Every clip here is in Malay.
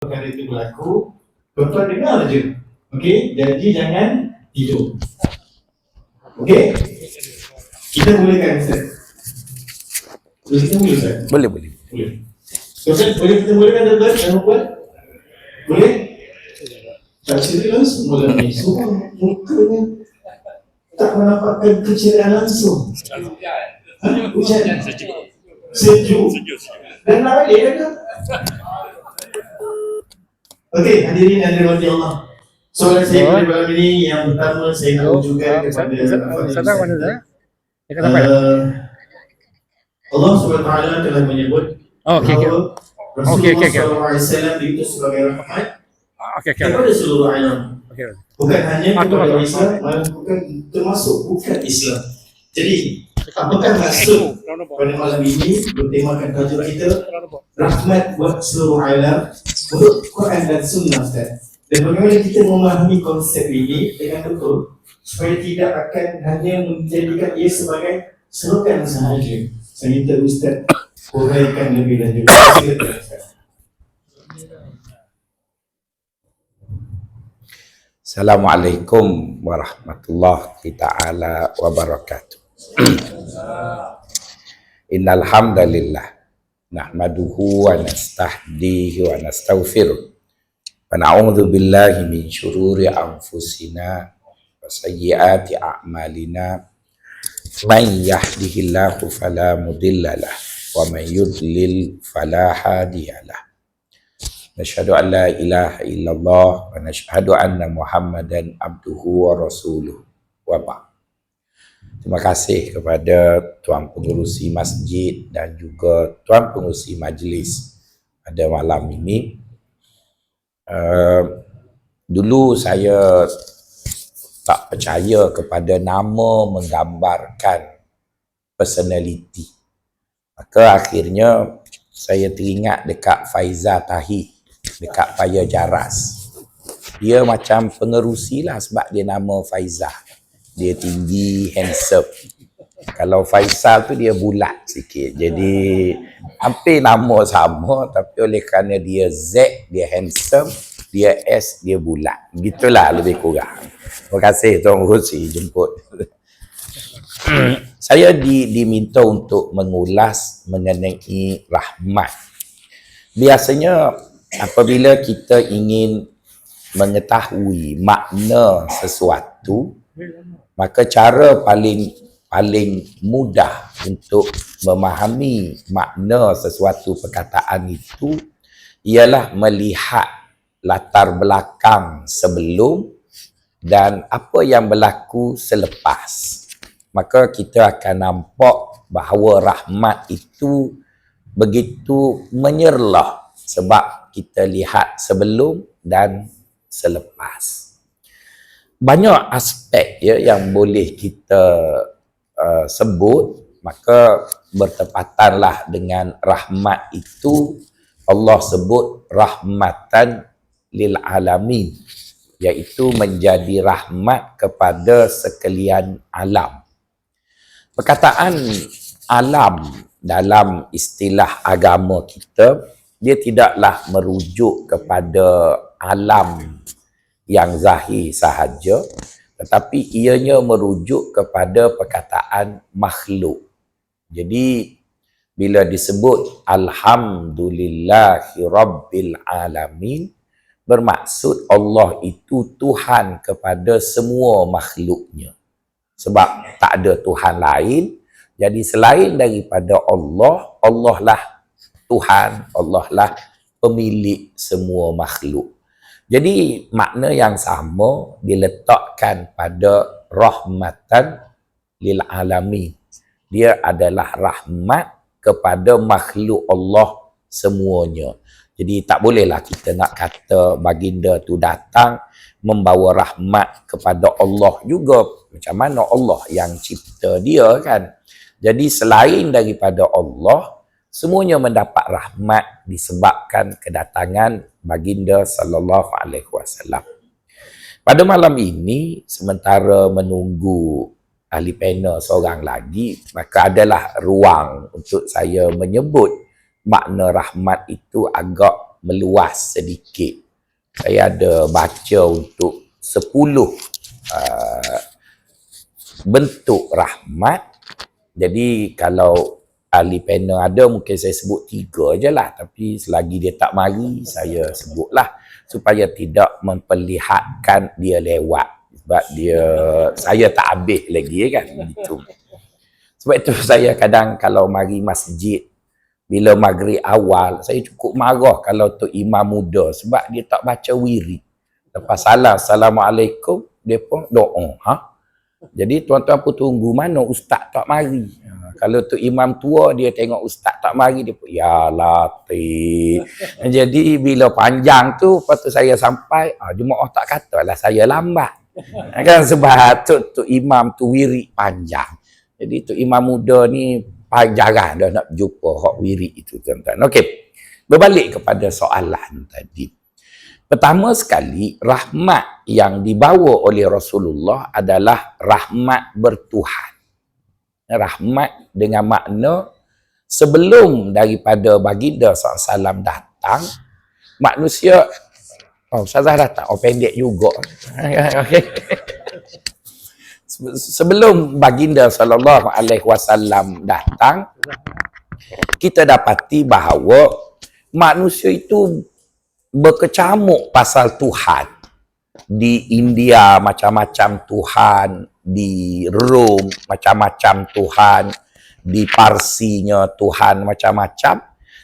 perkara itu berlaku, tuan-tuan dengar je. Okey, janji jangan tidur. Okey? Kita mulakan, Ustaz. Kita mula, Ustaz? Boleh. Boleh. Ustaz, boleh kita mulakan, tuan-tuan? Jangan buat? Boleh? Tak ceria langsung mula ni. Semua mukanya tak menampakkan keceriaan langsung. Hujan? Sejuk? Dan nak balik kan? Okey, hadirin dan dirahmati Allah. Soalan saya pada malam ini yang pertama saya nak ujukan kepada Allah SWT telah menyebut bahawa Rasulullah SAW diutus sebagai rahmat kepada seluruh alam. Bukan hanya kepada Islam, bukan termasuk bukan Islam. Jadi, apakah maksud pada malam ini bertemakan tajuk kita rahmat buat seluruh alam menurut Quran dan Sunnah, Ustaz? Dan bagaimana kita memahami konsep ini dengan betul supaya tidak akan hanya menjadikan ia sebagai slogan sahaja. Saya minta Ustaz uraikan lebih lanjut. Silakan, Ustaz. Assalamualaikum warahmatullahi ta'ala wabarakatuh. Innal hamdalillah nahmaduhu wa nastahdihi wa nastaghfiruh wa na'udzu billahi min syururi anfusina wa sayyiati a'malina. Man yahdihillahu fala mudhillalah wa man yudlil fala hadiyalah. Nashhadu an la ilaha illallah wa nashhadu anna Muhammadan abduhu wa rasuluh. Wa ba'd. Terima kasih kepada tuan pengerusi masjid dan juga tuan pengerusi majlis pada malam ini. Dulu saya tak percaya kepada nama menggambarkan personality. Maka akhirnya saya teringat dekat Faizal Tahir dekat Paya Jaras. Dia macam pengerusi lah sebab dia nama Faizal. Dia tinggi, handsome. Kalau Faisal tu dia bulat sikit. Jadi hampir nama sama tapi oleh kerana dia Z, dia handsome, dia S, dia bulat. Begitulah lebih kurang. Terima kasih Tuan Rusi jemput. Saya diminta untuk mengulas mengenai rahmat. Biasanya apabila kita ingin mengetahui makna sesuatu, maka cara paling mudah untuk memahami makna sesuatu perkataan itu ialah melihat latar belakang sebelum dan apa yang berlaku selepas. Maka kita akan nampak bahawa rahmat itu begitu menyerlah sebab kita lihat sebelum dan selepas. Banyak aspek ya yang boleh kita sebut, maka bertepatanlah dengan rahmat itu Allah sebut rahmatan lil alamin, iaitu menjadi rahmat kepada sekalian alam. Perkataan alam dalam istilah agama kita, dia tidaklah merujuk kepada alam yang zahir sahaja, tetapi ianya merujuk kepada perkataan makhluk. Jadi bila disebut alhamdulillahi rabbil alamin, bermaksud Allah itu Tuhan kepada semua makhluknya. Sebab tak ada Tuhan lain, jadi selain daripada Allah, Allah lah Tuhan, Allah lah pemilik semua makhluk. Jadi makna yang sama diletakkan pada rahmatan lil alamin. Dia adalah rahmat kepada makhluk Allah semuanya. Jadi tak bolehlah kita nak kata baginda tu datang membawa rahmat kepada Allah juga. Macam mana Allah yang cipta dia kan? Jadi selain daripada Allah, semuanya mendapat rahmat disebabkan kedatangan baginda sallallahu alaihi wasallam. Pada malam ini, sementara menunggu ahli panel seorang lagi, maka adalah ruang untuk saya menyebut makna rahmat itu agak meluas sedikit. Saya ada baca untuk 10 bentuk rahmat. Jadi kalau ahli panel ada, mungkin saya sebut 3 je lah. Tapi selagi dia tak mari, saya sebutlah supaya tidak memperlihatkan dia lewat. Sebab saya tak habis lagi kan. Gitu. Sebab itu saya kadang kalau mari masjid, bila maghrib awal, saya cukup marah kalau tu imam muda. Sebab dia tak baca wirid. Lepas salam, Assalamualaikum, dia pun doa. Jadi tuan-tuan pun tunggu mana ustaz tak mari. Kalau tu imam tua, dia tengok ustaz tak mari, dia pun, ya latif. Jadi bila panjang tu, lepas tu saya sampai, jemaah tak katalah saya lambat. Kan sebab tu imam tu wirid panjang. Jadi tu imam muda ni jarang dah nak jumpa hak wirid itu, tuan-tuan. Okey. Berbalik kepada soalan tadi. Pertama sekali, rahmat yang dibawa oleh Rasulullah adalah rahmat bertuhan. Rahmat dengan makna sebelum daripada baginda SAW datang, manusia, Ustazah datang, pendek juga. Okey. Sebelum baginda SAW datang, kita dapati bahawa manusia itu berkecamuk pasal Tuhan. Di India macam-macam Tuhan, di Rom macam-macam Tuhan, di Parsinya Tuhan macam-macam.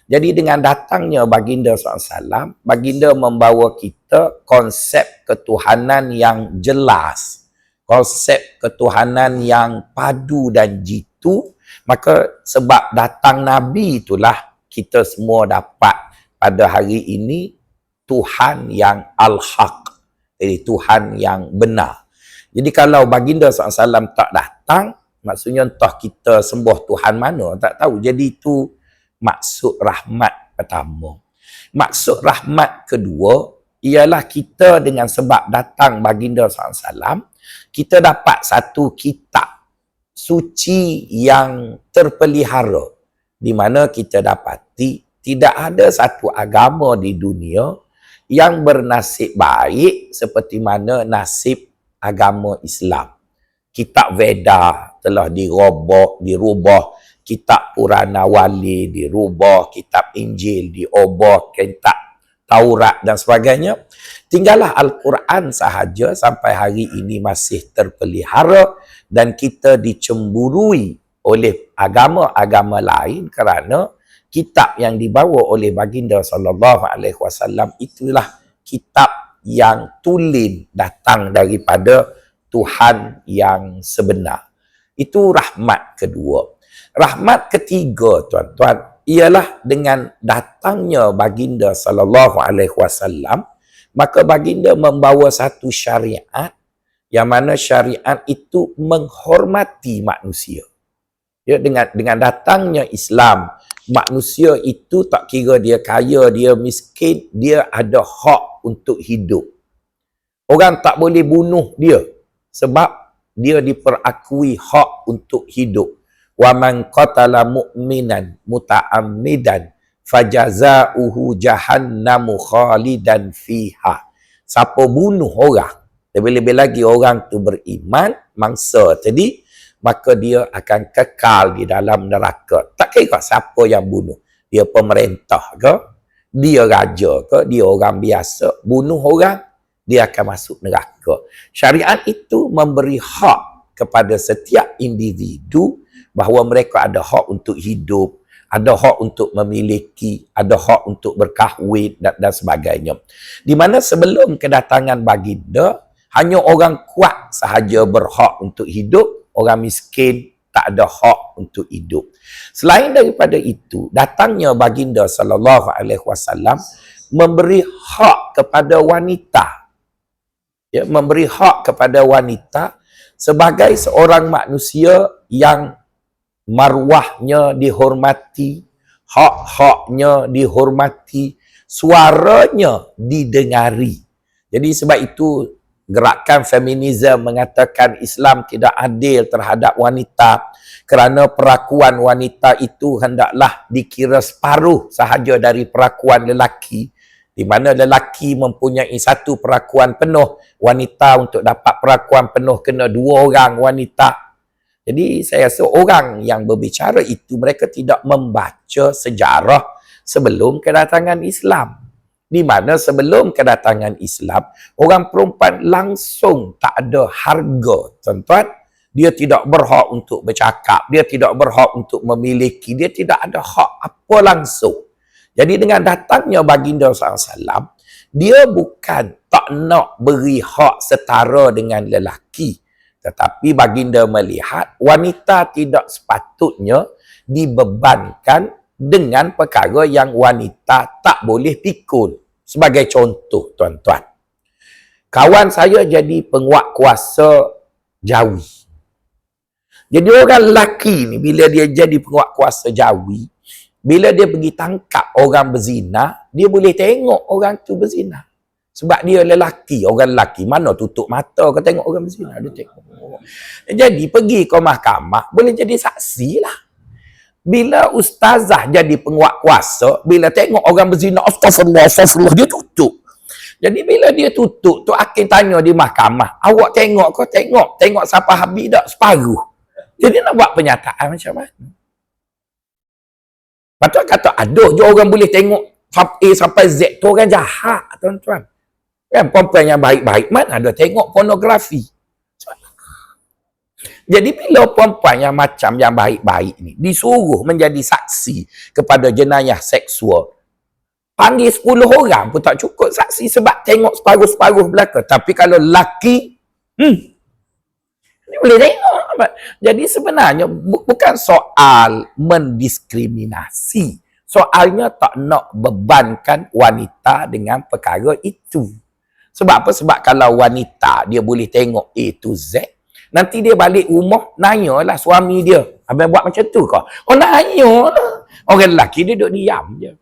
Jadi dengan datangnya baginda SAW, baginda membawa kita konsep ketuhanan yang jelas, konsep ketuhanan yang padu dan jitu. Maka sebab datang Nabi itulah kita semua dapat pada hari ini Tuhan yang al-haq, jadi Tuhan yang benar. Jadi kalau baginda SAW tak datang, maksudnya entah kita sembah Tuhan mana, tak tahu. Jadi itu maksud rahmat pertama. Maksud rahmat kedua ialah kita dengan sebab datang baginda SAW, kita dapat satu kitab suci yang terpelihara, di mana kita dapati tidak ada satu agama di dunia yang bernasib baik seperti mana nasib agama Islam. Kitab Veda telah dirubah, kitab Purana Wali dirubah, kitab Injil diubah, kitab Taurat dan sebagainya. Tinggallah Al-Quran sahaja sampai hari ini masih terpelihara dan kita dicemburui oleh agama-agama lain kerana kitab yang dibawa oleh baginda SAW itulah kitab yang tulen datang daripada Tuhan yang sebenar. Itu rahmat kedua. Rahmat ketiga, tuan-tuan, ialah dengan datangnya baginda SAW, maka baginda membawa satu syariat yang mana syariat itu menghormati manusia. Ya, dengan datangnya Islam, manusia itu tak kira dia kaya, dia miskin, dia ada hak untuk hidup. Orang tak boleh bunuh dia sebab dia diperakui hak untuk hidup. Wa man qatala mu'minan muta'ammidan fajaza'uhu jahannamu khalidan fiha. Siapa bunuh orang, lebih-lebih lagi orang tu beriman, mangsa tadi, maka dia akan kekal di dalam neraka. Tak kira siapa yang bunuh. Dia pemerintah ke, dia raja ke, dia orang biasa, bunuh orang, dia akan masuk neraka. Syariat itu memberi hak kepada setiap individu bahawa mereka ada hak untuk hidup, ada hak untuk memiliki, ada hak untuk berkahwin dan sebagainya. Di mana sebelum kedatangan baginda, hanya orang kuat sahaja berhak untuk hidup, orang miskin tak ada hak untuk hidup. Selain daripada itu, datangnya baginda SAW memberi hak kepada wanita. Ya, memberi hak kepada wanita sebagai seorang manusia yang marwahnya dihormati, hak-haknya dihormati, suaranya didengari. Jadi sebab itu gerakan feminisme mengatakan Islam tidak adil terhadap wanita kerana perakuan wanita itu hendaklah dikira separuh sahaja dari perakuan lelaki. di mana lelaki mempunyai satu perakuan penuh, wanita untuk dapat perakuan penuh kena 2 orang wanita. Jadi saya rasa orang yang berbicara itu mereka tidak membaca sejarah sebelum kedatangan Islam. Di mana sebelum kedatangan Islam, orang perempuan langsung tak ada harga, tuan-tuan. Dia tidak berhak untuk bercakap, dia tidak berhak untuk memiliki, dia tidak ada hak apa langsung. Jadi dengan datangnya baginda SAW, dia bukan tak nak beri hak setara dengan lelaki. Tetapi baginda melihat wanita tidak sepatutnya dibebankan dengan perkara yang wanita tak boleh pikul. Sebagai contoh, tuan-tuan. Kawan saya jadi penguat kuasa Jawi. Jadi orang lelaki ni, bila dia jadi penguat kuasa Jawi, bila dia pergi tangkap orang berzina, dia boleh tengok orang tu berzina. Sebab dia lelaki, orang lelaki mana tutup mata kau tengok orang berzina, dia tengok. Jadi pergi ke mahkamah, boleh jadi saksi lah. Bila ustazah jadi penguat kuasa, bila tengok orang berzina, astagfirullah, dia tutup. Jadi bila dia tutup, tu hakim tanya di mahkamah, awak tengok kau tengok siapa habis tak? Separuh. Jadi nak buat penyataan macam mana? Patut kata, aduh, je orang boleh tengok A sampai Z tu orang jahat, tuan-tuan. Kan perempuan yang baik-baik mana ada tengok pornografi. Jadi bila perempuan yang macam yang baik-baik ni disuruh menjadi saksi kepada jenayah seksual, panggil 10 orang pun tak cukup saksi sebab tengok separuh-separuh belakang. Tapi kalau lelaki, ni boleh tengok. Jadi sebenarnya bukan soal mendiskriminasi. Soalnya tak nak bebankan wanita dengan perkara itu. Sebab apa? Sebab kalau wanita dia boleh tengok A to Z, nanti dia balik rumah, nanyalah suami dia, abang buat macam tu kau? Oh, nanyalah. Orang lelaki dia duduk diam je.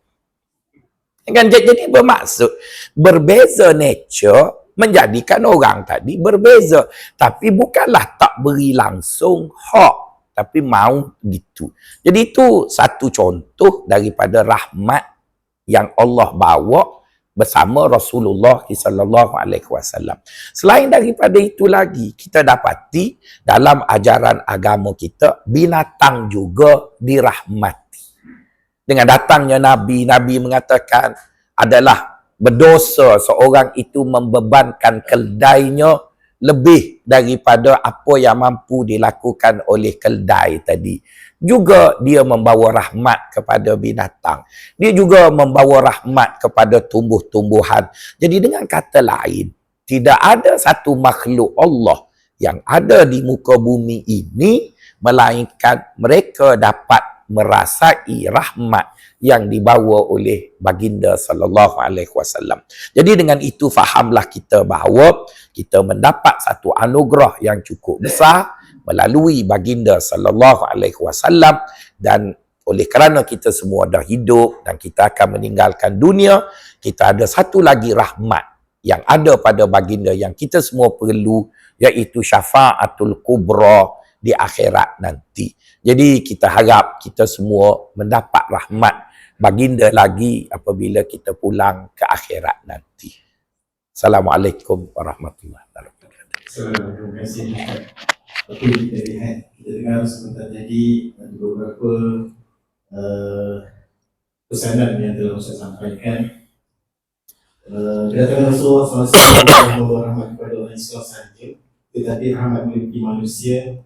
Kan? Jadi bermaksud, berbeza nature menjadikan orang tadi berbeza. Tapi bukanlah tak beri langsung hak, tapi mau gitu. Jadi itu satu contoh daripada rahmat yang Allah bawa bersama Rasulullah SAW. Selain daripada itu lagi, kita dapati dalam ajaran agama kita, binatang juga dirahmati. Dengan datangnya Nabi, Nabi mengatakan adalah berdosa seorang itu membebankan keldainya lebih daripada apa yang mampu dilakukan oleh keldai tadi. Juga dia membawa rahmat kepada binatang. Dia juga membawa rahmat kepada tumbuh-tumbuhan. Jadi dengan kata lain, tidak ada satu makhluk Allah yang ada di muka bumi ini melainkan mereka dapat merasai rahmat yang dibawa oleh baginda sallallahu alaihi wasallam. Jadi dengan itu fahamlah kita bahawa kita mendapat satu anugerah yang cukup besar melalui baginda sallallahu alaihi wasallam, dan oleh kerana kita semua dah hidup dan kita akan meninggalkan dunia, kita ada satu lagi rahmat yang ada pada baginda yang kita semua perlu, iaitu syafaatul kubra di akhirat nanti. Jadi kita harap kita semua mendapat rahmat baginda lagi apabila kita pulang ke akhirat nanti. Assalamualaikum warahmatullahi wabarakatuh. Terima kasih. Okey, kita lihat, kita dengar sebentar tadi ada beberapa pesanan yang telah saya sampaikan. Kedatangan Rasulullah SAW membawa rahmat kepada orang Islam sahaja, tetapi rahmat meliputi manusia,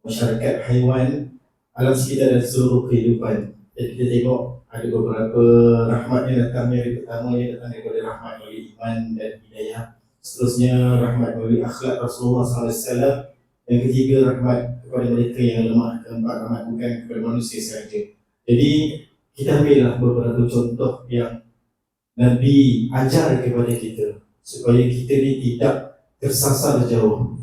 masyarakat, haiwan, alam sekitar dan seluruh kehidupan. Jadi kita tengok ada beberapa rahmat yang datang. Yang pertama yang datang daripada rahmat melalui iman dan hidayah. Seterusnya rahmat melalui akhlak Rasulullah SAW. Yang ketiga rahmat kepada mereka yang lemah. Keempat rahmat bukan kepada manusia sahaja. Jadi kita ambillah beberapa contoh yang Nabi ajar kepada kita supaya kita ni tidak tersasar jauh.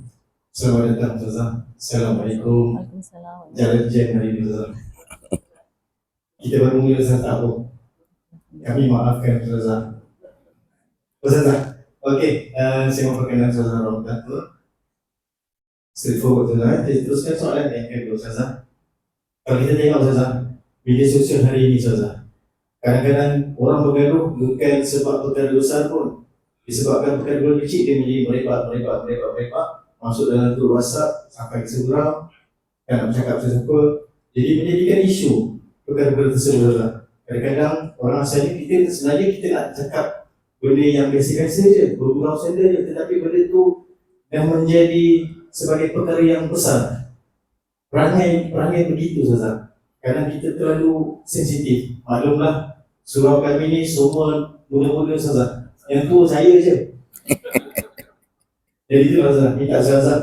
Selamat datang Ustazah. Assalamualaikum. Waalaikumsalam. Jalan jen hari ini Ustazah. Kita baru mula Ustazah tahu. Kami maafkan Ustazah. Ustazah. Okey, saya mau perkenalkan Ustazah Rahmat. Straightforward Ustazah. Teruskan soalan yang kedua Ustazah. Kalau kita tengok Ustazah, media sosial hari ini Ustazah, Kadang-kadang orang bergaduh bukan sebab perkara besar pun, disebabkan perkara kecil dia menjadi merebak, masuk dalam grup WhatsApp sampai ke seberang, kan nak bercakap siapa, jadi menjadikan isu perkara-perkara tersebut. Kadang-kadang orang asalnya kita sebenarnya kita nak cakap benda yang biasa-biasa je, bergurau saja je, tetapi benda tu dah menjadi sebagai perkara yang besar. Perangai begitu saja. Kadang kita terlalu sensitif. Maklumlah, surau kami ni semua muda-muda saja. Yang tu saya je. Jadi itulah saja. Minta saja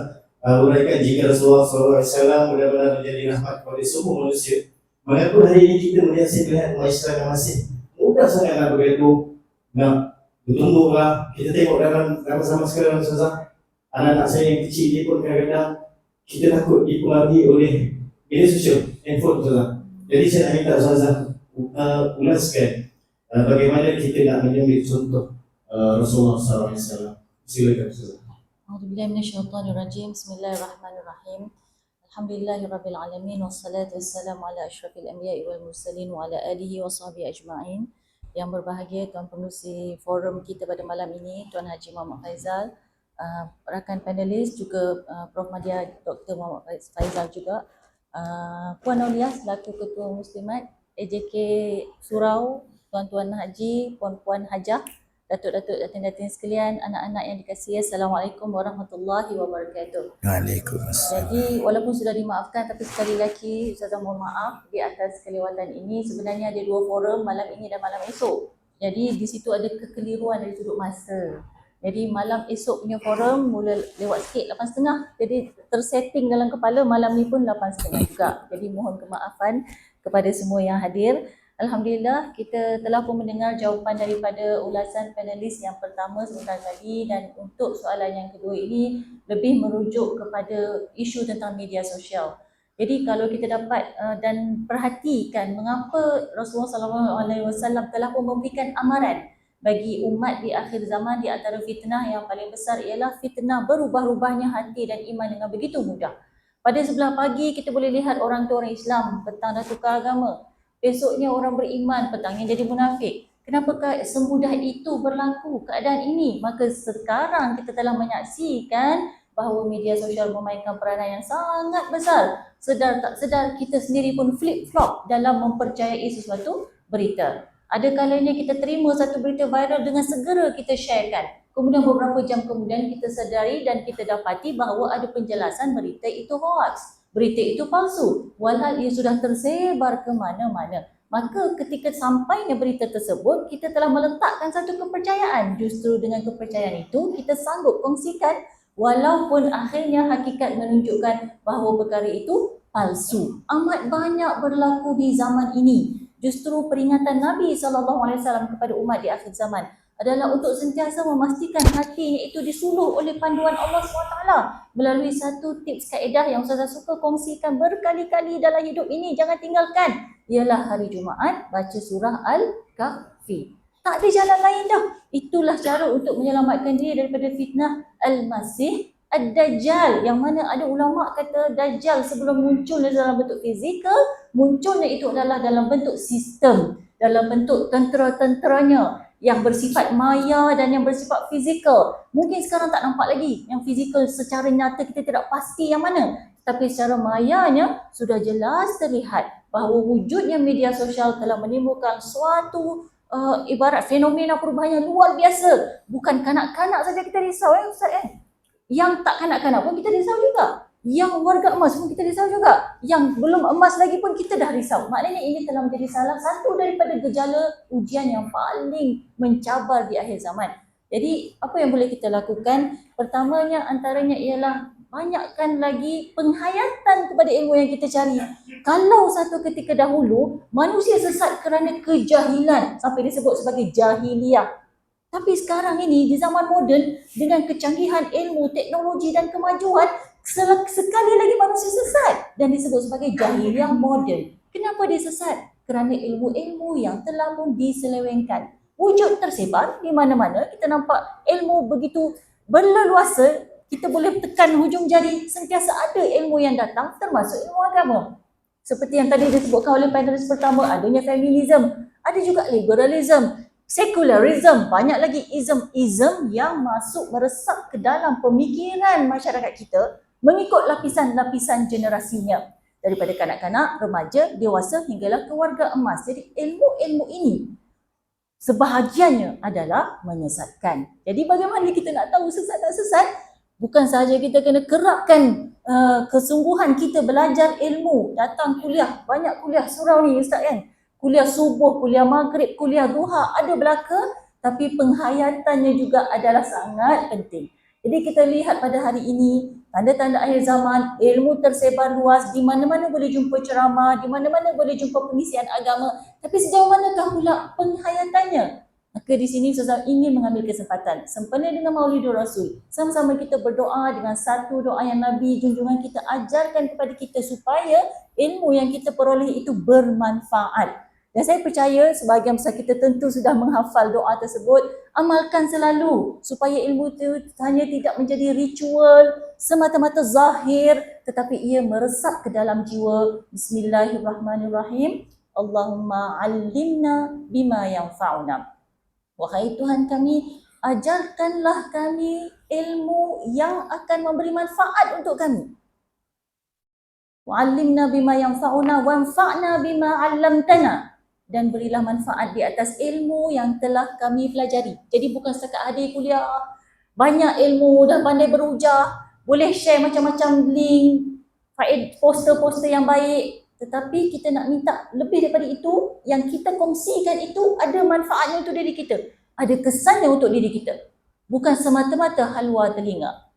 uraikan jika Rasulullah SAW benar-benar menjadi rahmat kepada semua manusia. Mengapa hari ini kita melihat umat Islam yang masih mudah sangat nak bergaduh, nak bertumbuk lah. Kita tengok dalam zaman sekarang saja. Anak-anak saya yang kecil ni pun kadang-kadang kita takut dipengaruhi oleh media sosial, handphone saja. Jadi saya nak minta Ustazah ulaskan bagaimana kita nak mengambil contoh Rasulullah SAW. Silakan Ustazah. A'udzubillahi minasyaitonirrajim. Bismillahirrahmanirrahim. Alhamdulillahirabbil alamin wassalatu wassalamu ala asyrafil anbiya'i wal mursalin wa ala alihi washabihi ajma'in. Yang berbahagia Tuan Pengerusi forum kita pada malam ini, Tuan Haji Muhammad Faizal, rakan panelis juga Prof Madya Dr. Muhammad Faizal juga, Puan Aulia selaku Ketua Muslimat AJK Surau, Tuan-Tuan Haji, Puan-Puan Hajah, Datuk-datuk, datin-datin sekalian, anak-anak yang dikasihi, Assalamualaikum warahmatullahi wabarakatuh. Waalaikumsalam. Jadi walaupun sudah dimaafkan, tapi sekali lagi Ustazah mohon maaf di atas kelewatan ini. Sebenarnya ada dua forum, malam ini dan malam esok. Jadi di situ ada kekeliruan dari sudut masa. Jadi malam esok punya forum mula lewat sikit 8.30. Jadi tersetting dalam kepala malam ni pun 8.30 juga. Jadi mohon kemaafan kepada semua yang hadir. Alhamdulillah kita telah pun mendengar jawapan daripada ulasan panelis yang pertama sebentar tadi, dan untuk soalan yang kedua ini lebih merujuk kepada isu tentang media sosial. Jadi kalau kita dapat dan perhatikan mengapa Rasulullah SAW telah pun memberikan amaran bagi umat di akhir zaman, di antara fitnah yang paling besar ialah fitnah berubah-ubahnya hati dan iman dengan begitu mudah. Pada sebelah pagi kita boleh lihat orang tu orang Islam, petang dah tukar agama. Besoknya orang beriman, petangnya jadi munafik. Kenapakah semudah itu berlaku keadaan ini? Maka sekarang kita telah menyaksikan bahawa media sosial memainkan peranan yang sangat besar. Sedar tak sedar kita sendiri pun flip-flop dalam mempercayai sesuatu berita. Ada kalanya kita terima satu berita viral dengan segera kita sharekan. Kemudian beberapa jam kemudian kita sedari dan kita dapati bahawa ada penjelasan berita itu hoax. Berita itu palsu, walhal ia sudah tersebar ke mana-mana. Maka ketika sampainya berita tersebut, kita telah meletakkan satu kepercayaan. Justru dengan kepercayaan itu, kita sanggup kongsikan walaupun akhirnya hakikat menunjukkan bahawa perkara itu palsu. Amat banyak berlaku di zaman ini. Justru peringatan Nabi SAW kepada umat di akhir zaman adalah untuk sentiasa memastikan hatinya itu disuluh oleh panduan Allah SWT melalui satu tips kaedah yang Ustazah suka kongsikan berkali-kali dalam hidup ini, jangan tinggalkan, ialah hari Jumaat baca surah Al-Kahfi. Tak ada jalan lain dah. Itulah cara untuk menyelamatkan diri daripada fitnah Al-Masih Ad-Dajjal, yang mana ada ulama kata Dajjal sebelum muncul dalam bentuk fizikal, munculnya itu adalah dalam bentuk sistem, dalam bentuk tentera-tenteranya yang bersifat maya dan yang bersifat fizikal. Mungkin sekarang tak nampak lagi yang fizikal secara nyata, kita tidak pasti yang mana. Tapi secara mayanya sudah jelas terlihat bahawa wujudnya media sosial telah menimbulkan suatu ibarat fenomena perubahan yang luar biasa. Bukan kanak-kanak saja kita risau Ustaz Yang tak kanak-kanak pun kita risau juga. Yang warga emas pun kita risau juga. Yang belum emas lagi pun kita dah risau. Maknanya ini telah menjadi salah satu daripada gejala ujian yang paling mencabar di akhir zaman. Jadi apa yang boleh kita lakukan? Pertamanya antaranya ialah banyakkan lagi penghayatan kepada ilmu yang kita cari. Kalau satu ketika dahulu manusia sesat kerana kejahilan sampai disebut sebagai jahiliah. Tapi sekarang ini di zaman moden dengan kecanggihan ilmu, teknologi dan kemajuan, sekali lagi manusia sesat dan disebut sebagai jahiliah moden. Kenapa dia sesat? Kerana ilmu-ilmu yang telah pun diselewengkan. Wujud tersebar di mana-mana, kita nampak ilmu begitu berleluasa, kita boleh tekan hujung jari, sentiasa ada ilmu yang datang termasuk ilmu agama. Seperti yang tadi disebutkan oleh panelis pertama, adanya feminisme, ada juga liberalism, secularism, banyak lagi ism yang masuk meresap ke dalam pemikiran masyarakat kita mengikut lapisan-lapisan generasinya, daripada kanak-kanak, remaja, dewasa hinggalah keluarga emas. Jadi ilmu-ilmu ini sebahagiannya adalah menyesatkan. Jadi bagaimana kita nak tahu sesat tak sesat? Bukan sahaja kita kena kerapkan kesungguhan kita belajar ilmu, datang kuliah, banyak kuliah surau ni Ustaz kan. Kuliah subuh, kuliah maghrib, kuliah duha ada belaka, tapi penghayatannya juga adalah sangat penting. Jadi kita lihat pada hari ini, tanda-tanda akhir zaman, ilmu tersebar luas, di mana-mana boleh jumpa ceramah, di mana-mana boleh jumpa pengisian agama, tapi sejauh manakah pula penghayatannya? Maka di sini Ustazah ingin mengambil kesempatan sempena dengan Maulidur Rasul, sama-sama kita berdoa dengan satu doa yang Nabi junjungan kita ajarkan kepada kita supaya ilmu yang kita peroleh itu bermanfaat. Dan saya percaya sebahagian besar kita tentu sudah menghafal doa tersebut. Amalkan selalu supaya ilmu itu hanya tidak menjadi ritual semata-mata zahir, tetapi ia meresap ke dalam jiwa. Bismillahirrahmanirrahim. Allahumma allimna bima yanfa'una. Wahai Tuhan kami, ajarkanlah kami ilmu yang akan memberi manfaat untuk kami. Wa'allimna bima yanfa'una wanfa'na bima 'allamtana. Dan berilah manfaat di atas ilmu yang telah kami pelajari. Jadi bukan setakat hadir kuliah, banyak ilmu, dah pandai berhujah, boleh share macam-macam link, poster-poster yang baik, tetapi kita nak minta lebih daripada itu, yang kita kongsikan itu ada manfaatnya untuk diri kita, ada kesannya untuk diri kita, bukan semata-mata halwa telinga.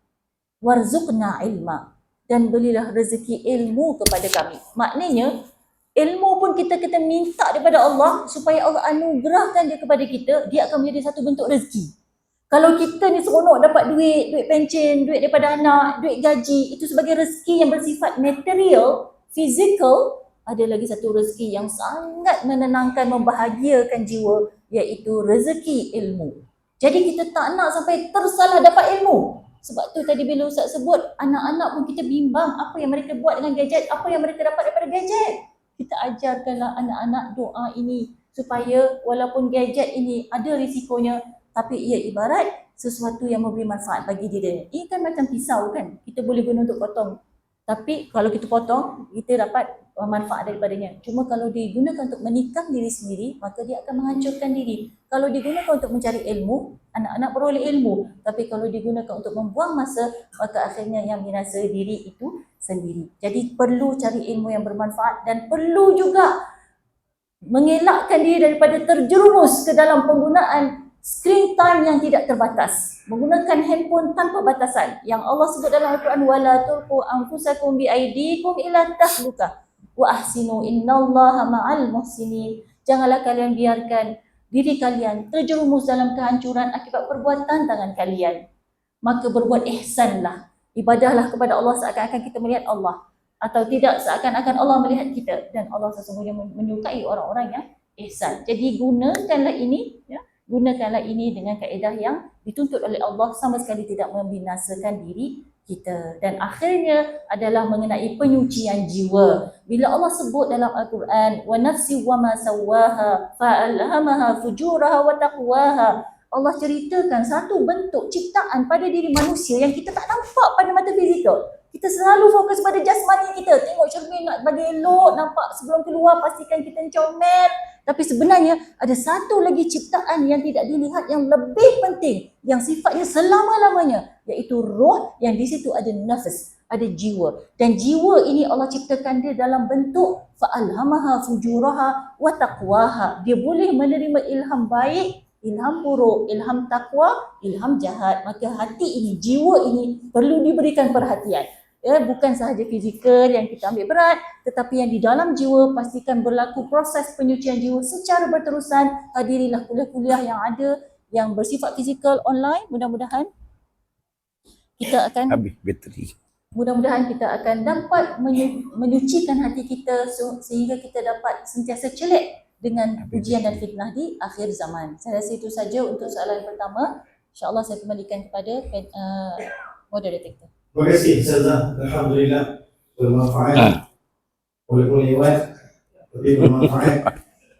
Warzuqna ilma, dan berilah rezeki ilmu kepada kami. Maknanya ilmu pun kita minta daripada Allah supaya Allah anugerahkan dia kepada kita, dia akan menjadi satu bentuk rezeki. Kalau kita ni seronok dapat duit pencen, duit daripada anak, duit gaji, itu sebagai rezeki yang bersifat material, physical, ada lagi satu rezeki yang sangat menenangkan, membahagiakan jiwa, iaitu rezeki ilmu. Jadi kita tak nak sampai tersalah dapat ilmu. Sebab tu tadi bila Ustaz sebut, anak-anak pun kita bimbang apa yang mereka buat dengan gadget, apa yang mereka dapat daripada gadget. Kita ajarkanlah anak-anak doa ini supaya walaupun gadget ini ada risikonya, tapi ia ibarat sesuatu yang memberi manfaat bagi diri. Ini kan macam pisau kan, kita boleh guna untuk potong. Tapi kalau kita potong, kita dapat manfaat daripadanya. Cuma kalau digunakan untuk menikam diri sendiri, maka dia akan menghancurkan diri. Kalau digunakan untuk mencari ilmu, anak-anak peroleh ilmu. Tapi kalau digunakan untuk membuang masa, maka akhirnya yang binasa diri itu sendiri. Jadi perlu cari ilmu yang bermanfaat dan perlu juga mengelakkan diri daripada terjerumus ke dalam penggunaan screen time yang tidak terbatas. Menggunakan handphone tanpa batasan. Yang Allah sebut dalam Al-Quran, wala tulqu anfusakum biaidikum ila tahluka wa ahsinu innallaha ma'al muhsinin. Janganlah kalian biarkan diri kalian terjerumus dalam kehancuran akibat perbuatan tangan kalian. Maka berbuat ihsanlah. Ibadahlah kepada Allah seakan-akan kita melihat Allah, atau tidak seakan-akan Allah melihat kita, dan Allah sesungguhnya menyukai orang-orang yang ihsan. Jadi gunakanlah ini, ya, gunakanlah ini dengan kaedah yang dituntut oleh Allah, sama sekali tidak membinasakan diri kita. Dan akhirnya adalah mengenai penyucian jiwa. Bila Allah sebut dalam Al-Quran, wa nafsi wa ma sawwaha fa alhamaha fujuraha wa taqwaha, Allah ceritakan satu bentuk ciptaan pada diri manusia yang kita tak nampak pada mata fizikal. Kita selalu fokus pada jasmani kita. Tengok cermin nak bagi elok, nampak sebelum keluar pastikan kita comel. Tapi sebenarnya ada satu lagi ciptaan yang tidak dilihat yang lebih penting, yang sifatnya selama-lamanya, iaitu roh, yang di situ ada nafas, ada jiwa. Dan jiwa ini Allah ciptakan dia dalam bentuk fa'alhamaha fujuraha wa taqwaha. Dia boleh menerima ilham baik, ilham buruk, ilham takwa, ilham jahat. Maka hati ini, jiwa ini perlu diberikan perhatian. Ya, bukan sahaja fizikal yang kita ambil berat, tetapi yang di dalam jiwa pastikan berlaku proses penyucian jiwa secara berterusan. Hadirilah kuliah-kuliah yang ada yang bersifat fizikal online. Mudah-mudahan kita akan Habis bateri. Mudah-mudahan kita akan dapat menyucikan hati kita sehingga kita dapat sentiasa celik dengan ujian dan fitnah di akhir zaman. Saya rasa itu saja untuk soalan pertama. InsyaAllah saya kembalikan kepada moderator kita. Terima kasih Ustazah. Alhamdulillah bermanfaat. Walaupun lewat, tapi bermanfaat.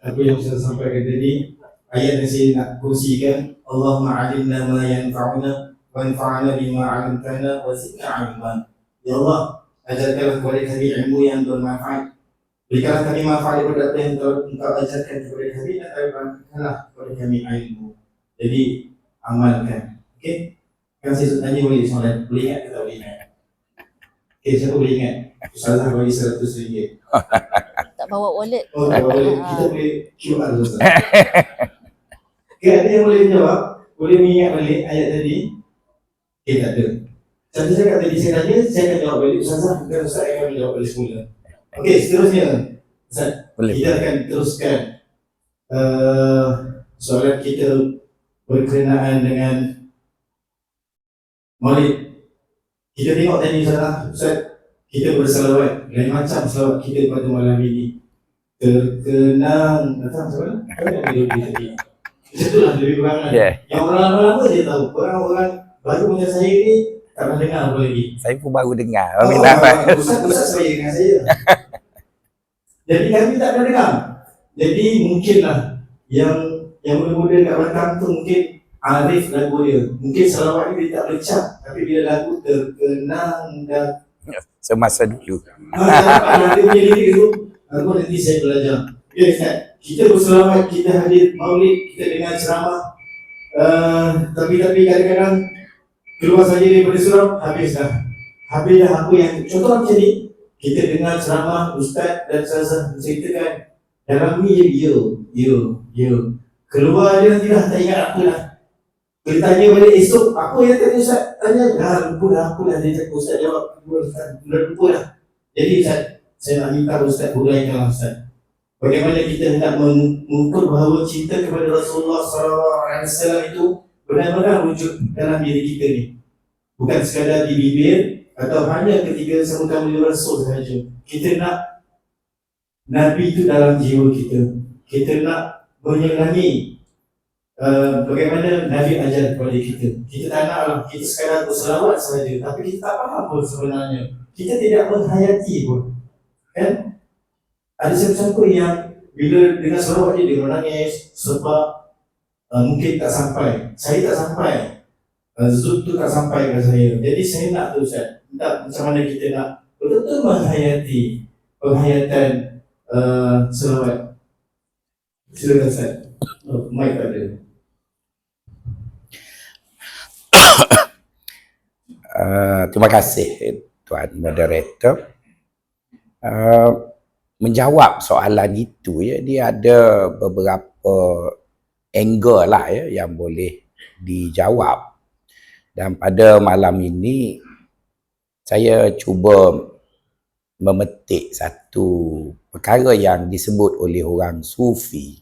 apa yang saya sampaikan tadi, ayat yang saya nak kongsikan, Allahumma alimna ma yanfa'una wa anfa'na bima 'allamtana wa zidna 'ilman. Ya Allah, ajarkanlah kepada kami ilmu yang bermanfaat. Berikanlah kami manfaat daripada apa yang Engkau ajarkan kepada kami dan berikanlah kepada kami ilmu. Jadi amalkan. Okey? Kan saya tanya boleh soalan, boleh ingat ke tak boleh ingat? Okey, siapa boleh ingat? Ustazah bagi RM100. Tak bawa wallet. Oh, tak boleh. Kita boleh QR Ustazah. Okey, ada yang boleh menjawab? Boleh mengingat balik ayat tadi? Okey, tak ada. Saya cakap tadi, saya tanya, saya akan jawab balik. Ustazah, bukan Ustaz akan menjawab balik semula. Okey, seterusnya. Ustaz, kita akan teruskan soalan kita berkenaan dengan Maulid. Kita tengok tadi Ustaz, kita bersalawat. Lain macam salawat kita pada malam ini. Terkenang, macam mana? Itulah lebih kurang. Yang orang lama dia tahu. Orang-orang baru macam saya ni tak pernah dengar apa lagi. Saya pun baru dengar. Ustaz saya dengan saya. Jadi kami tak pernah dengar. Jadi mungkinlah yang muda-muda kat belakang tu mungkin arif lagu dia. Mungkin salawat ni dia tak bercap, tapi bila lagu terkenang dan semasa dulu. Nanti punya lirik tu, nanti saya belajar. Ya Ustaz, kita berselawat, kita hadir maulid, kita dengar ceramah. Tapi kadang-kadang keluar saja daripada surau, habis dah. Habis dah apa yang, contoh macam ni, kita dengar ceramah Ustaz dan Ustazah menceritakan dalam ni je, ya. Keluar dia nanti dah tak ingat apa dah. Kita tanya balik esok, apa yang tadi Ustaz tanya? Lupa dah, apa dah dia cakap Ustaz jawab. Lupa dah. Jadi Ustaz, saya nak minta Ustaz huraikanlah Ustaz. Bagaimana kita hendak mengukur bahawa cinta kepada Rasulullah SAW itu benar-benar wujud dalam diri kita ni. Bukan sekadar di bibir atau hanya ketika semudah mulia Rasul sahaja. Kita nak Nabi itu dalam jiwa kita. Kita nak menyenangi bagaimana Nabi ajar kepada kita. Kita tak naklah kita sekadar berselawat sahaja, tapi kita tak faham pun sebenarnya. Kita tidak menghayati pun. Kan? Ada siapa-siapa yang bila dengar selawat dia menangis sebab mungkin tak sampai. Saya tak sampai. Zul tu tak sampai ke saya. Jadi saya nak tu Ustaz. Tak macam mana kita nak betul-betul menghayati penghayatan selawat. Silakan Ustaz. Mic ada. Terima kasih Tuan Moderator. Menjawab soalan itu ya, dia ada beberapa angle lah ya yang boleh dijawab. Dan pada malam ini saya cuba memetik satu perkara yang disebut oleh orang Sufi